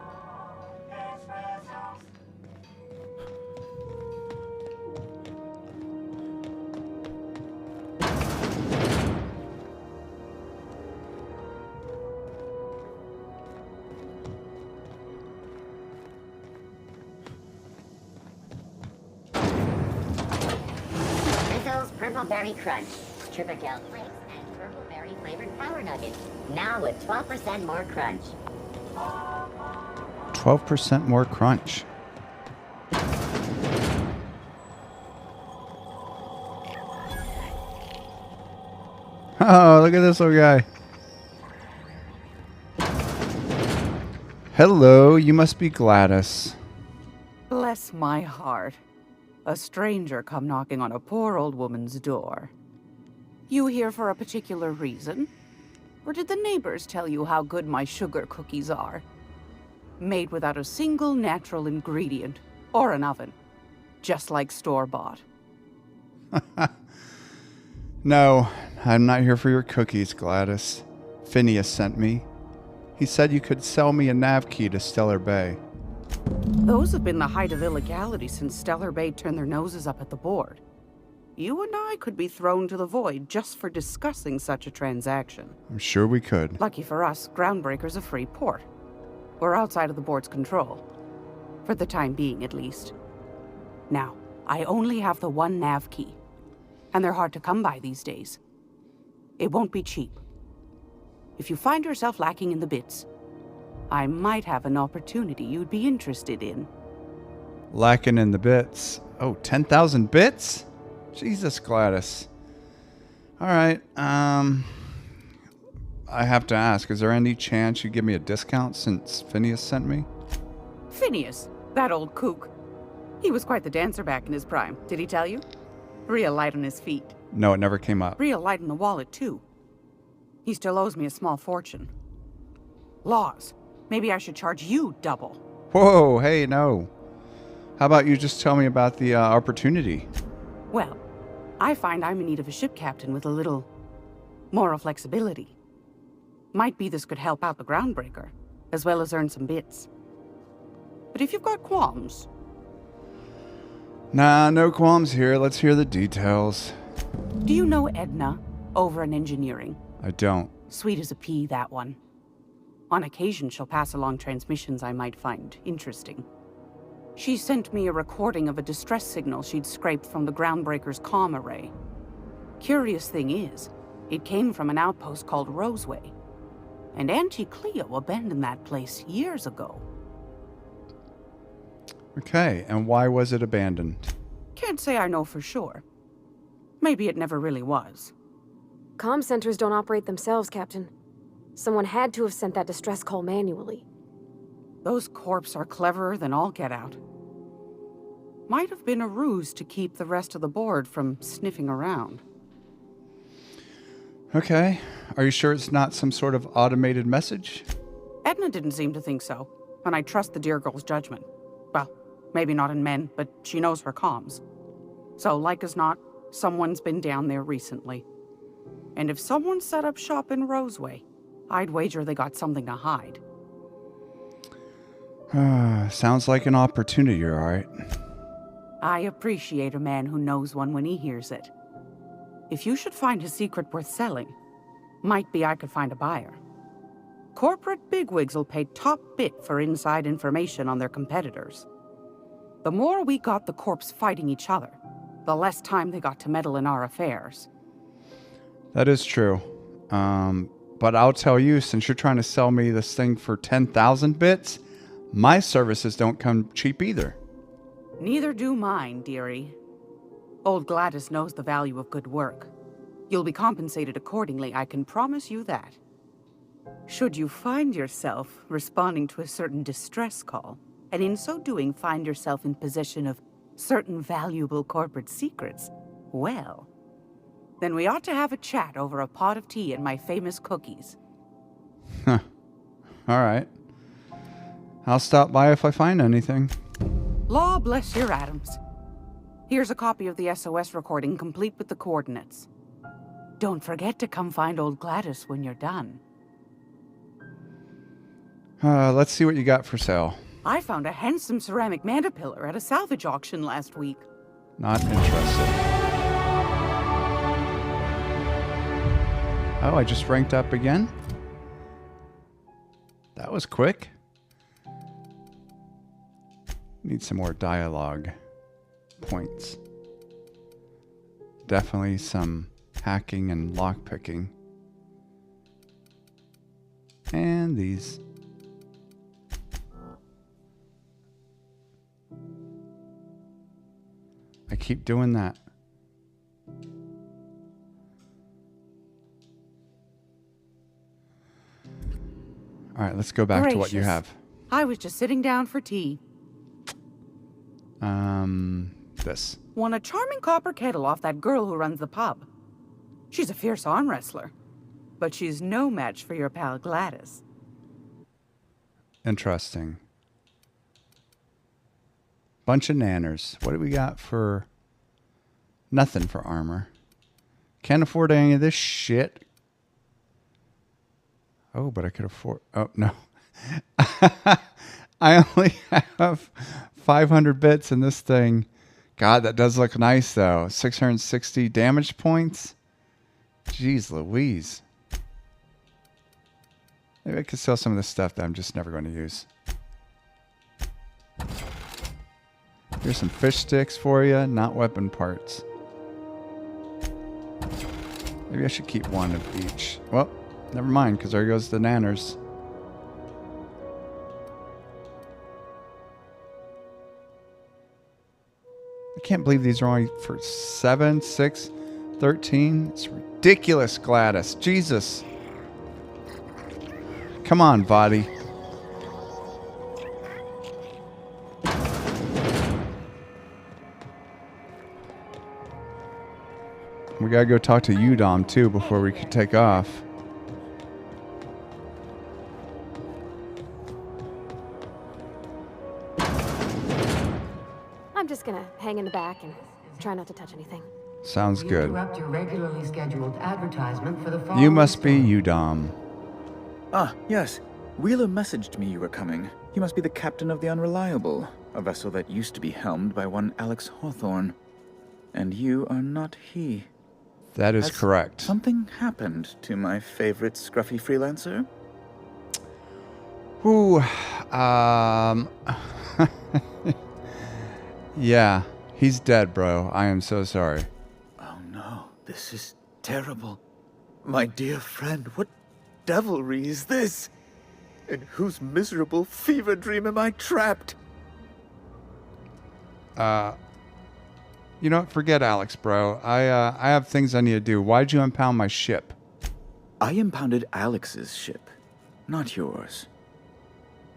Purpleberry Crunch, Triple Gel Flakes, and Purpleberry flavored Power Nuggets. Now with 12% more crunch. 12% more crunch. Oh, look at this little guy. Hello, you must be Gladys. Bless my heart. A stranger come knocking on a poor old woman's door. You here for a particular reason? Or did the neighbors tell you how good my sugar cookies are? Made without a single natural ingredient, or an oven. Just like store-bought. No, I'm not here for your cookies, Gladys. Phineas sent me. He said you could sell me a nav key to Stellar Bay. Those have been the height of illegality since Stellar Bay turned their noses up at the board. You and I could be thrown to the void just for discussing such a transaction. I'm sure we could. Lucky for us, Groundbreaker's a free port. We're outside of the board's control. For the time being, at least. Now, I only have the one nav key. And they're hard to come by these days. It won't be cheap. If you find yourself lacking in the bits, I might have an opportunity you'd be interested in. Lacking in the bits. Oh, 10,000 bits? Jesus, Gladys. All right. I have to ask, is there any chance you give me a discount since Phineas sent me? Phineas, that old kook. He was quite the dancer back in his prime, did he tell you? Real light on his feet. No, it never came up. Real light in the wallet, too. He still owes me a small fortune. Laws. Maybe I should charge you double. Whoa, hey, no. How about you just tell me about the opportunity? Well, I find I'm in need of a ship captain with a little moral flexibility. Might be this could help out the Groundbreaker, as well as earn some bits. But if you've got qualms... Nah, no qualms here. Let's hear the details. Do you know Edna, over in engineering? I don't. Sweet as a pea, that one. On occasion, she'll pass along transmissions I might find interesting. She sent me a recording of a distress signal she'd scraped from the Groundbreaker's comm array. Curious thing is, it came from an outpost called Roseway. And Auntie Cleo abandoned that place years ago. Okay, and why was it abandoned? Can't say I know for sure. Maybe it never really was. Comm centers don't operate themselves, Captain. Someone had to have sent that distress call manually. Those corps are cleverer than all get out. Might have been a ruse to keep the rest of the board from sniffing around. Okay. Are you sure it's not some sort of automated message? Edna didn't seem to think so, and I trust the dear girl's judgment. Well, maybe not in men, but she knows her comms. So, like as not, someone's been down there recently. And if someone set up shop in Roseway, I'd wager they got something to hide. Sounds like an opportunity, all right. I appreciate a man who knows one when he hears it. If you should find a secret worth selling, might be I could find a buyer. Corporate bigwigs will pay top bit for inside information on their competitors. The more we got the corps fighting each other, the less time they got to meddle in our affairs. That is true. But I'll tell you, since you're trying to sell me this thing for 10,000 bits, my services don't come cheap either. Neither do mine, dearie. Old Gladys knows the value of good work. You'll be compensated accordingly, I can promise you that. Should you find yourself responding to a certain distress call, and in so doing find yourself in possession of certain valuable corporate secrets, well, then we ought to have a chat over a pot of tea and my famous cookies. Huh. All right. I'll stop by if I find anything. Law bless your Adams. Here's a copy of the SOS recording, complete with the coordinates. Don't forget to come find old Gladys when you're done. Let's see what you got for sale. I found a handsome ceramic mandapillar at a salvage auction last week. Not interested. Oh, I just ranked up again? That was quick. Need some more dialogue points. Definitely some hacking and lockpicking. And these. I keep doing that. All right, let's go back to what you have. I was just sitting down for tea. This. Won a charming copper kettle off that girl who runs the pub. She's a fierce arm wrestler, but she's no match for your pal Gladys. Interesting. Bunch of nanners. What do we got for... Nothing for armor. Can't afford any of this shit. Oh, but I could afford... Oh, no. I only have 500 bits in this thing. God, that does look nice, though. 660 damage points. Jeez Louise. Maybe I could sell some of this stuff that I'm just never going to use. Here's some fish sticks for you, not weapon parts. Maybe I should keep one of each. Well, never mind, because there goes the nanners. I can't believe these are only for 7, 6, 13. It's ridiculous, Gladys. Jesus. Come on, body. We gotta go talk to Udom too before we can take off. I'm just gonna hang in the back and try not to touch anything. Sounds good. Interrupt your regularly scheduled advertisement for the You following must be story. Udom. Ah, yes. Wheeler messaged me you were coming. You must be the captain of the Unreliable, a vessel that used to be helmed by one Alex Hawthorne. And you are not he. That is correct. Something happened to my favorite scruffy freelancer? Ooh, yeah, he's dead, bro. I am so sorry. Oh no, this is terrible. My dear friend, what devilry is this? In whose miserable fever dream am I trapped? You know what? Forget Alex, bro. I have things I need to do. Why'd you impound my ship? I impounded Alex's ship, not yours.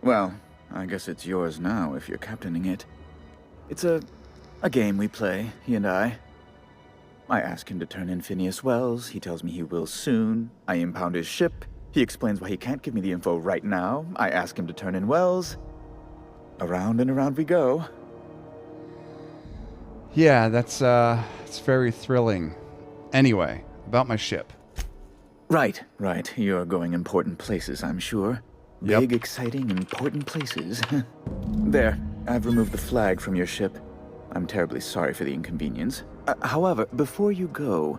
Well, I guess it's yours now if you're captaining it. It's a game we play, he and I. I ask him to turn in Phineas Wells. He tells me he will soon. I impound his ship. He explains why he can't give me the info right now. I ask him to turn in Wells. Around and around we go. Yeah, that's it's very thrilling. Anyway, about my ship. Right. You're going important places, I'm sure. Yep. Big, exciting, important places. There, I've removed the flag from your ship. I'm terribly sorry for the inconvenience. However, before you go,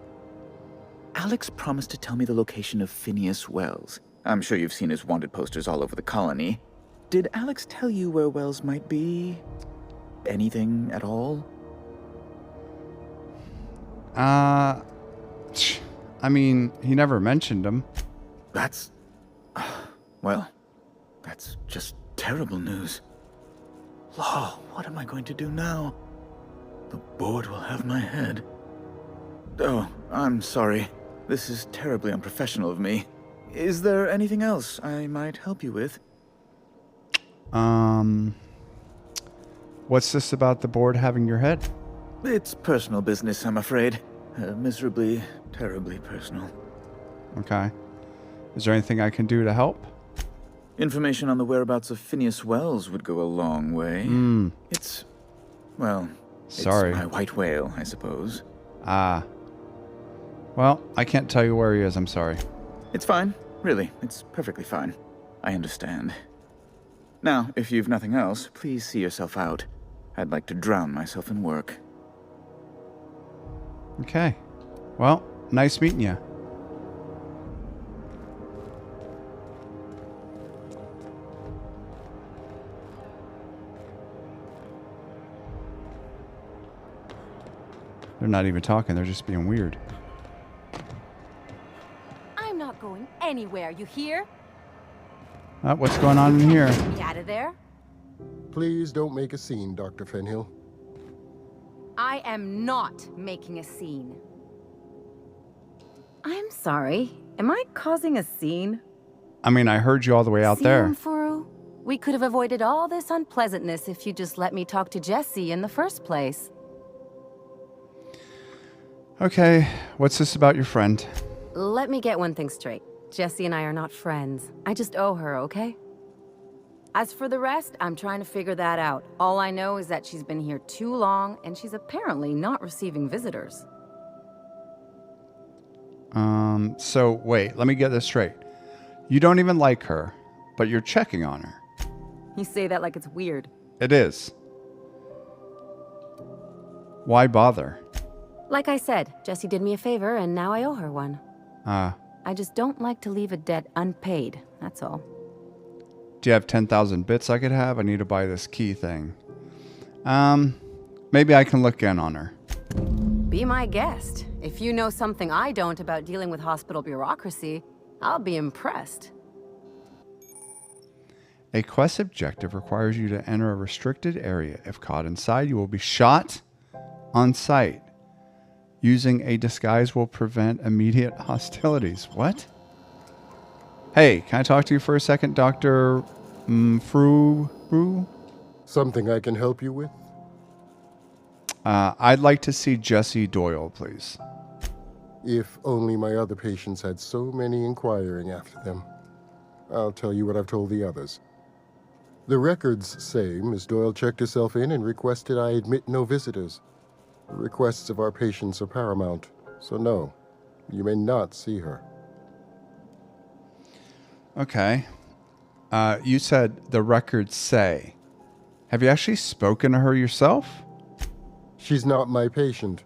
Alex promised to tell me the location of Phineas Wells. I'm sure you've seen his wanted posters all over the colony. Did Alex tell you where Wells might be? Anything at all? I mean, he never mentioned him. That's... well, that's just terrible news. Law, what am I going to do now? The board will have my head. Oh, I'm sorry. This is terribly unprofessional of me. Is there anything else I might help you with? What's this about the board having your head? It's personal business, I'm afraid. Miserably, terribly personal. Okay. Is there anything I can do to help? Information on the whereabouts of Phineas Wells would go a long way. It's... well... sorry. It's my white whale, I suppose. Ah. Well, I can't tell you where he is, I'm sorry. It's fine. Really, it's perfectly fine. I understand. Now, if you've nothing else, please see yourself out. I'd like to drown myself in work. Okay. Well, nice meeting you. They're not even talking, they're just being weird. I'm not going anywhere, you hear? What's going on in here? Get me out of there. Please don't make a scene, Dr. Fenhill. I am not making a scene. I'm sorry. Am I causing a scene? I mean, I heard you all the way out there. Furu, we could have avoided all this unpleasantness if you just let me talk to Jesse in the first place. Okay, what's this about your friend? Let me get one thing straight. Jesse and I are not friends. I just owe her, okay? As for the rest, I'm trying to figure that out. All I know is that she's been here too long, and she's apparently not receiving visitors. So wait, let me get this straight. You don't even like her, but you're checking on her. You say that like it's weird. It is. Why bother? Like I said, Jesse did me a favor, and now I owe her one. I just don't like to leave a debt unpaid, that's all. Do you have 10,000 bits I could have? I need to buy this key thing. Maybe I can look in on her. Be my guest. If you know something I don't about dealing with hospital bureaucracy, I'll be impressed. A quest objective requires you to enter a restricted area. If caught inside, you will be shot on sight. Using a disguise will prevent immediate hostilities. What? Hey, can I talk to you for a second, Dr. Fru? Something I can help you with? I'd like to see Jesse Doyle, please. If only my other patients had so many inquiring after them. I'll tell you what I've told the others. The records say Miss Doyle checked herself in and requested I admit no visitors. The requests of our patients are paramount, so no, you may not see her. Okay. You said the records say. Have you actually spoken to her yourself? She's not my patient.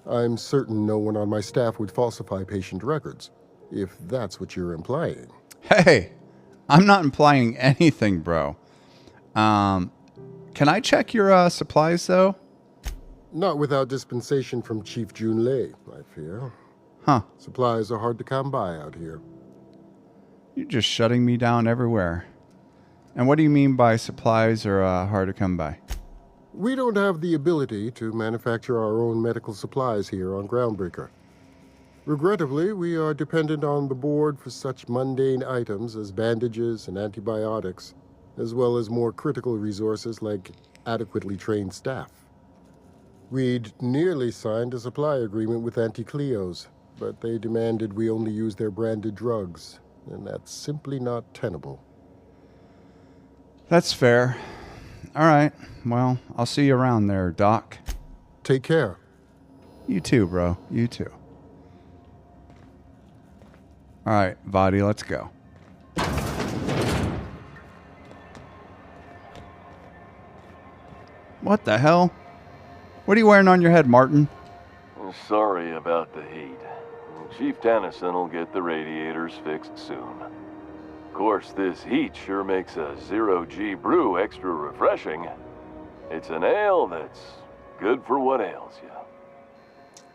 I'm certain no one on my staff would falsify patient records, if that's what you're implying. Hey, I'm not implying anything, bro. Can I check your supplies, though? Not without dispensation from Chief Jun Lei, I fear. Huh. Supplies are hard to come by out here. You're just shutting me down everywhere. And what do you mean by supplies are hard to come by? We don't have the ability to manufacture our own medical supplies here on Groundbreaker. Regrettably, we are dependent on the board for such mundane items as bandages and antibiotics, as well as more critical resources like adequately trained staff. We'd nearly signed a supply agreement with Anti-Cleos, but they demanded we only use their branded drugs, and that's simply not tenable. That's fair. All right. Well, I'll see you around there, Doc. Take care. You too, bro. You too. All right, Vadi, let's go. What the hell? What are you wearing on your head, Martin? Sorry about the heat. Chief Tennyson will get the radiators fixed soon. Of course, this heat sure makes a zero-G brew extra refreshing. It's an ale that's good for what ails you.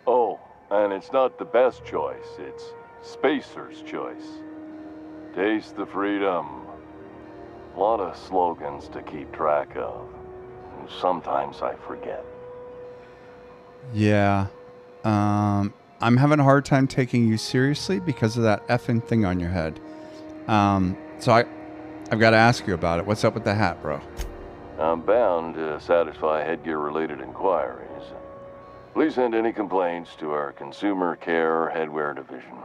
Oh, and it's not the best choice. It's Spacer's choice. Taste the freedom. A lot of slogans to keep track of. Sometimes I forget. Yeah. I'm having a hard time taking you seriously because of that effing thing on your head. So I've got to ask you about it. What's up with the hat, bro? I'm bound to satisfy headgear-related inquiries. Please send any complaints to our Consumer Care Headwear Division.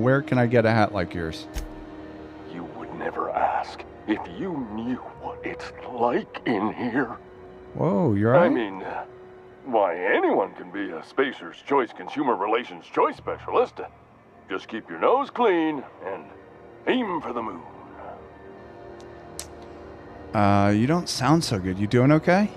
Where can I get a hat like yours? You would never ask if you knew what it's like in here. Whoa, you're right. I mean, why, anyone can be a Spacer's Choice Consumer Relations Choice Specialist. Just keep your nose clean and aim for the moon. You don't sound so good. You doing okay?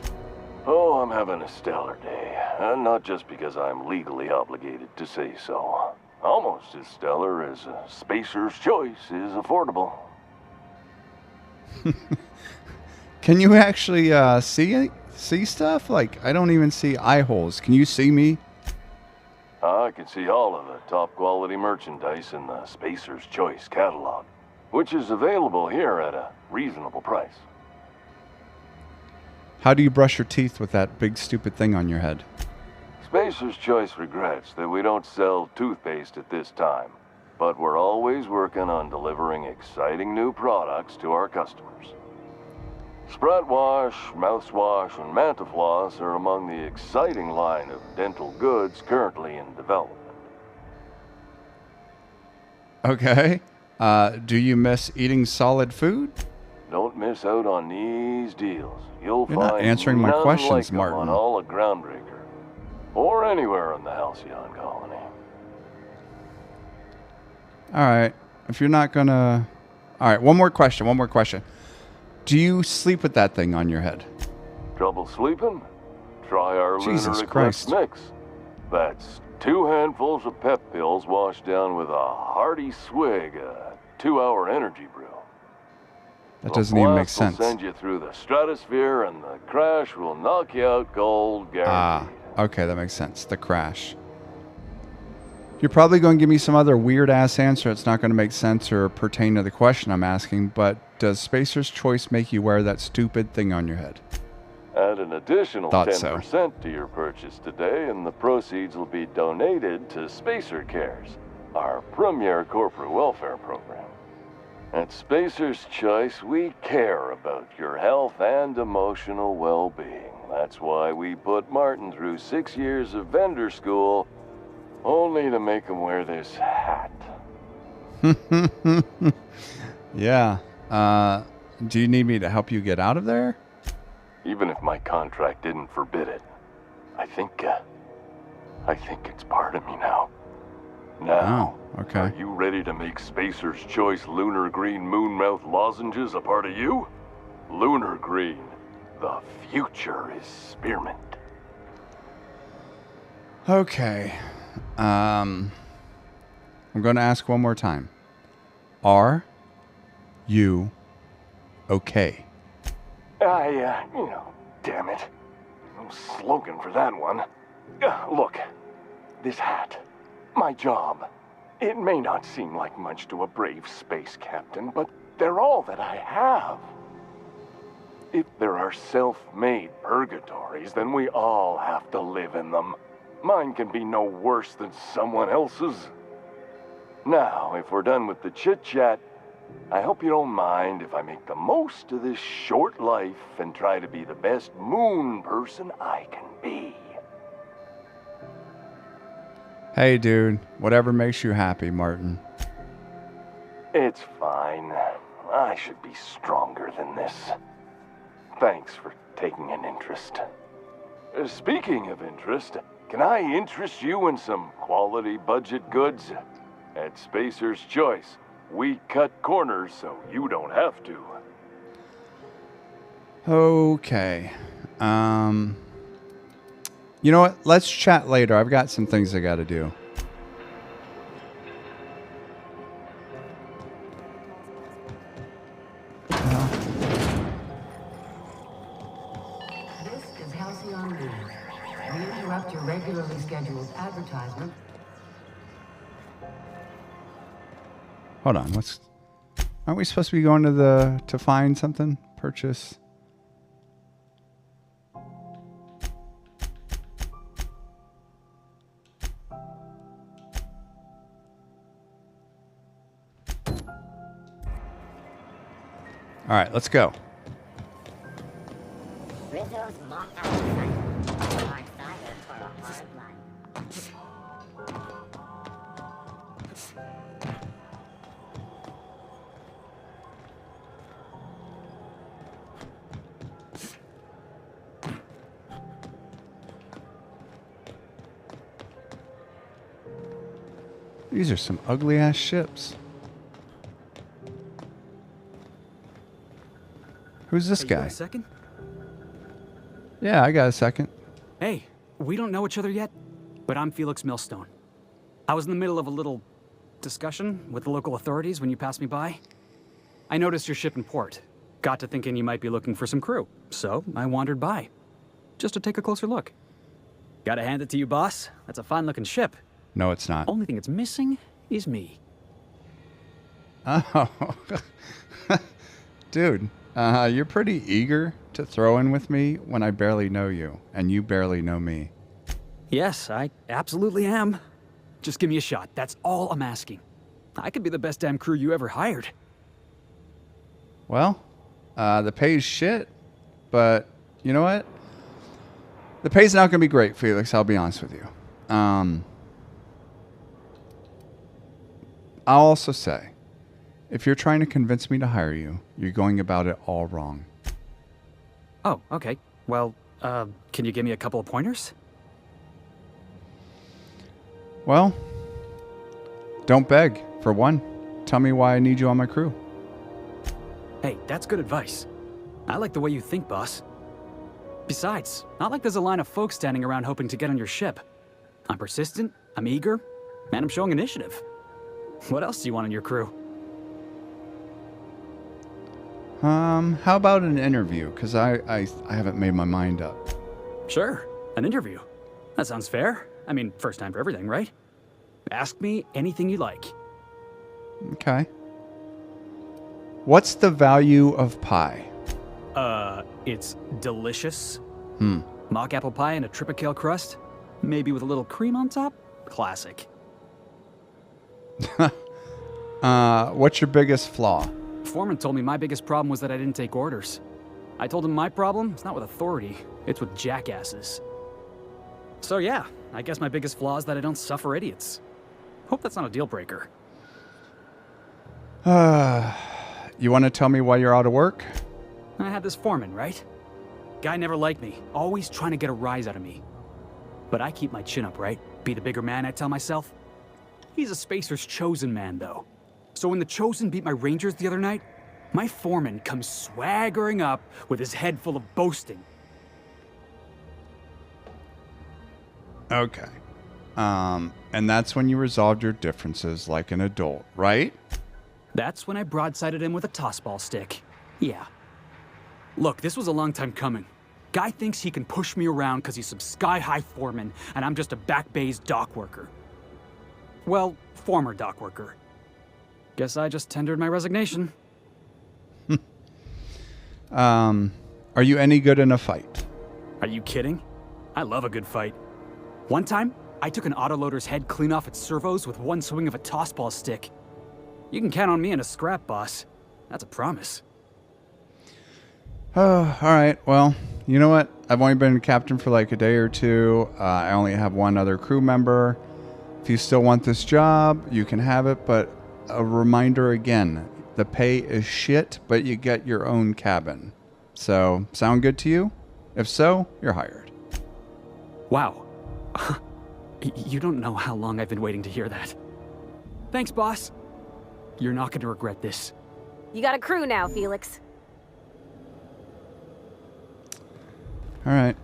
Oh, I'm having a stellar day. Not just because I'm legally obligated to say so. Almost as stellar as a Spacer's Choice is affordable. Can you actually see stuff? Like, I don't even see eye holes. Can you see me? I can see all of the top quality merchandise in the Spacer's Choice catalog, which is available here at a reasonable price. How do you brush your teeth with that big stupid thing on your head? Spacer's Choice regrets that we don't sell toothpaste at this time, but we're always working on delivering exciting new products to our customers. Sprout Wash, Mouthwash, and Mantafloss are among the exciting line of dental goods currently in development. Okay. Do you miss eating solid food? Don't miss out on these deals. You're find not answering my none questions, like them Martin. on all of Groundbreaker, or anywhere in the Halcyon colony. All right. If you're not gonna... All right, one more question. Do you sleep with that thing on your head? Trouble sleeping? Try our Jesus Lunar Christ. Eclipse Mix. That's 2 handfuls of pep pills washed down with a hearty swig of 2-hour energy brew. That doesn't even make Blast will sense. send you through the stratosphere, and the crash will knock you out cold, guaranteed. Okay, that makes sense. The crash. You're probably going to give me some other weird-ass answer. It's not going to make sense or pertain to the question I'm asking, but does Spacer's Choice make you wear that stupid thing on your head? Add an additional Thought so. 10% to your purchase today, and the proceeds will be donated to Spacer Cares, our premier corporate welfare program. At Spacer's Choice, we care about your health and emotional well-being. That's why we put Martin through 6 years of vendor school, only to make him wear this hat. Yeah. Do you need me to help you get out of there? Even if my contract didn't forbid it, I think it's part of me now. Now, okay. Are you ready to make Spacer's Choice Lunar Green Moonmouth lozenges a part of you? Lunar Green, the future is spearmint. Okay. I'm going to ask one more time. Are you okay? Damn it. No slogan for that one. Look, this hat, my job. It may not seem like much to a brave space captain, but they're all that I have. If there are self-made purgatories, then we all have to live in them. Mine can be no worse than someone else's. Now, if we're done with the chit-chat, I hope you don't mind if I make the most of this short life and try to be the best moon person I can be. Hey, dude. Whatever makes you happy, Martin. It's fine. I should be stronger than this. Thanks for taking an interest. Speaking of interest, can I interest you in some quality budget goods? At Spacer's Choice, we cut corners so you don't have to. Okay. You know what? Let's chat later. I've got some things I got to do. This is Halcyon News. We interrupt your regularly scheduled advertisement. Hold on. Aren't we supposed to be going to find something? Purchase. All right, let's go. Rizzo's mock appetite. Hard cider for a hard life. These are some ugly ass ships. Who's this Hey, you got guy? a second? Yeah, I got a second. Hey, we don't know each other yet, but I'm Felix Millstone. I was in the middle of a little discussion with the local authorities when you passed me by. I noticed your ship in port. Got to thinking you might be looking for some crew, so I wandered by. Just to take a closer look. Gotta hand it to you, boss. That's a fine-looking ship. No, it's not. Only thing it's missing is me. Oh. Dude, you're pretty eager to throw in with me when I barely know you, and you barely know me. Yes, I absolutely am. Just give me a shot. That's all I'm asking. I could be the best damn crew you ever hired. Well, the pay's shit, but you know what? The pay's not going to be great, Felix, I'll be honest with you. I'll also say, if you're trying to convince me to hire you, you're going about it all wrong. Oh, okay. Well, can you give me a couple of pointers? Well, don't beg, for one. Tell me why I need you on my crew. Hey, that's good advice. I like the way you think, boss. Besides, not like there's a line of folks standing around hoping to get on your ship. I'm persistent, I'm eager, and I'm showing initiative. What else do you want on your crew? How about an interview? Because I haven't made my mind up. Sure, an interview. That sounds fair. I mean, first time for everything, right? Ask me anything you like. Okay. What's the value of pie? It's delicious. Hmm. Mock apple pie and a tripicale crust. Maybe with a little cream on top. Classic. What's your biggest flaw? Foreman told me my biggest problem was that I didn't take orders. I told him my problem is not with authority, it's with jackasses. So yeah, I guess my biggest flaw is that I don't suffer idiots. Hope that's not a deal breaker. You want to tell me why you're out of work? I had this foreman, right? Guy never liked me, always trying to get a rise out of me. But I keep my chin up, right? Be the bigger man, I tell myself. He's a Spacer's chosen man, though. So when the Chosen beat my Rangers the other night, my foreman comes swaggering up with his head full of boasting. Okay. And that's when you resolved your differences like an adult, right? That's when I broadsided him with a tossball stick. Yeah. Look, this was a long time coming. Guy thinks he can push me around because he's some sky-high foreman, and I'm just a back bay's dock worker. Well, former dock worker. Guess I just tendered my resignation. Are you any good in a fight? Are you kidding? I love a good fight. One time, I took an autoloader's head clean off its servos with one swing of a tossball stick. You can count on me in a scrap, boss. That's a promise. Oh, all right. Well, you know what? I've only been captain for like a day or two. I only have one other crew member. If you still want this job, you can have it. But a reminder again, the pay is shit, but you get your own cabin. So, sound good to you? If so, you're hired. Wow. You don't know how long I've been waiting to hear that. Thanks, boss. You're not going to regret this. You got a crew now, Felix. All right.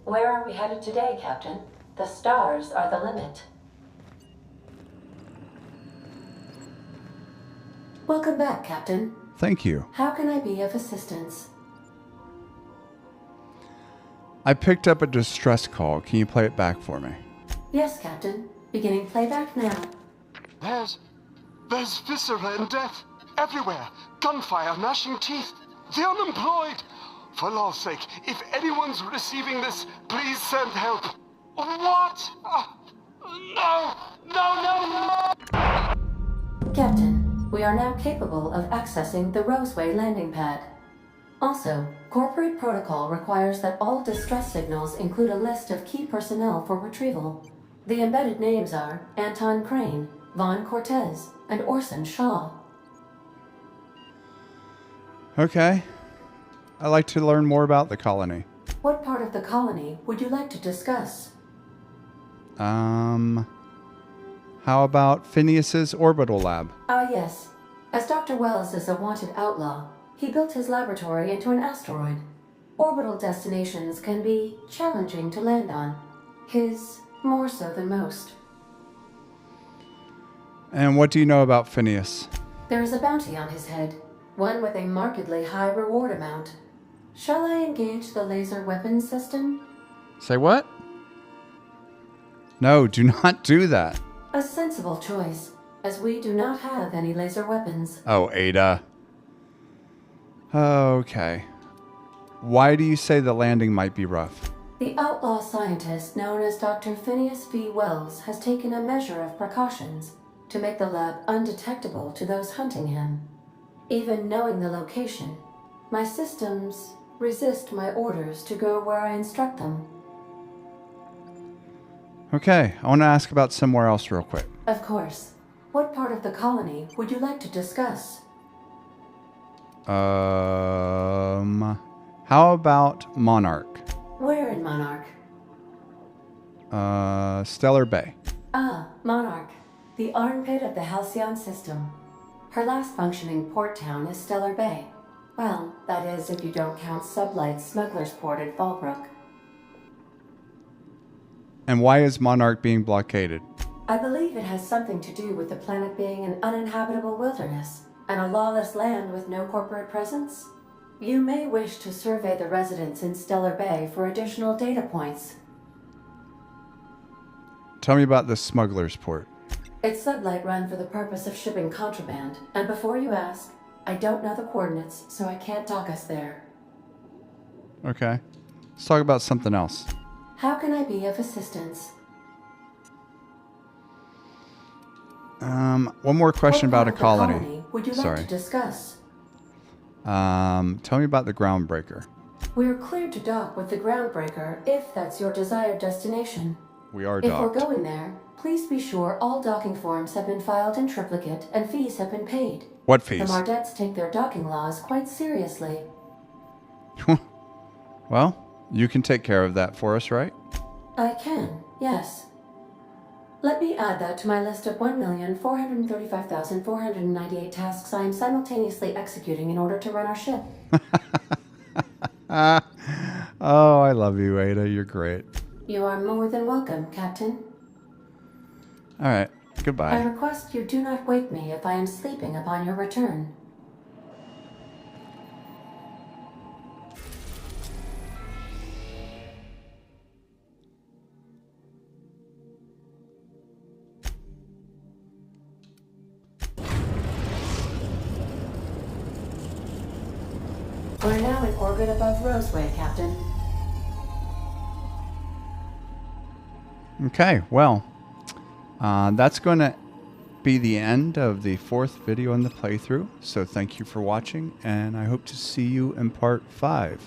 Where are we headed today, Captain? The stars are the limit. Welcome back, Captain. Thank you. How can I be of assistance? I picked up a distress call. Can you play it back for me? Yes, Captain. Beginning playback now. There's viscera and death everywhere. Gunfire, gnashing teeth. The unemployed. For law's sake, if anyone's receiving this, please send help. What? No! Captain, we are now capable of accessing the Roseway landing pad. Also, corporate protocol requires that all distress signals include a list of key personnel for retrieval. The embedded names are Anton Crane, Vaughn Cortez, and Orson Shaw. Okay. I'd like to learn more about the colony. What part of the colony would you like to discuss? How about Phineas's orbital lab? Yes. As Dr. Wells is a wanted outlaw, he built his laboratory into an asteroid. Orbital destinations can be challenging to land on. His more so than most. And what do you know about Phineas? There is a bounty on his head, one with a markedly high reward amount. Shall I engage the laser weapons system? Say what? No, do not do that. A sensible choice, as we do not have any laser weapons. Oh, Ada. Okay. Why do you say the landing might be rough? The outlaw scientist known as Dr. Phineas V. Wells has taken a measure of precautions to make the lab undetectable to those hunting him. Even knowing the location, my systems resist my orders to go where I instruct them. Okay, I want to ask about somewhere else real quick. Of course. What part of the colony would you like to discuss? How about Monarch? Where in Monarch? Stellar Bay. Monarch. The armpit of the Halcyon system. Her last functioning port town is Stellar Bay. Well, that is if you don't count Sublight's Smuggler's Port at Fallbrook. And why is Monarch being blockaded? I believe it has something to do with the planet being an uninhabitable wilderness, and a lawless land with no corporate presence. You may wish to survey the residents in Stellar Bay for additional data points. Tell me about the Smuggler's Port. It's Sublight run for the purpose of shipping contraband, and before you ask, I don't know the coordinates, so I can't dock us there. Okay. Let's talk about something else. How can I be of assistance? One more question about a colony. Would you like to discuss? Tell me about the Groundbreaker. We're cleared to dock with the Groundbreaker if that's your desired destination. We are If docked. we're going there, please be sure all docking forms have been filed in triplicate and fees have been paid. What fees? The Mardettes take their docking laws quite seriously. Well, you can take care of that for us, right? I can, yes. Let me add that to my list of 1,435,498 tasks I am simultaneously executing in order to run our ship. Oh, I love you, Ada. You're great. You are more than welcome, Captain. All right. I Goodbye. request you do not wake me if I am sleeping upon your return. We're now in orbit above Roseway, Captain. Okay, well, that's going to be the end of the 4th video in the playthrough. So thank you for watching, and I hope to see you in part 5.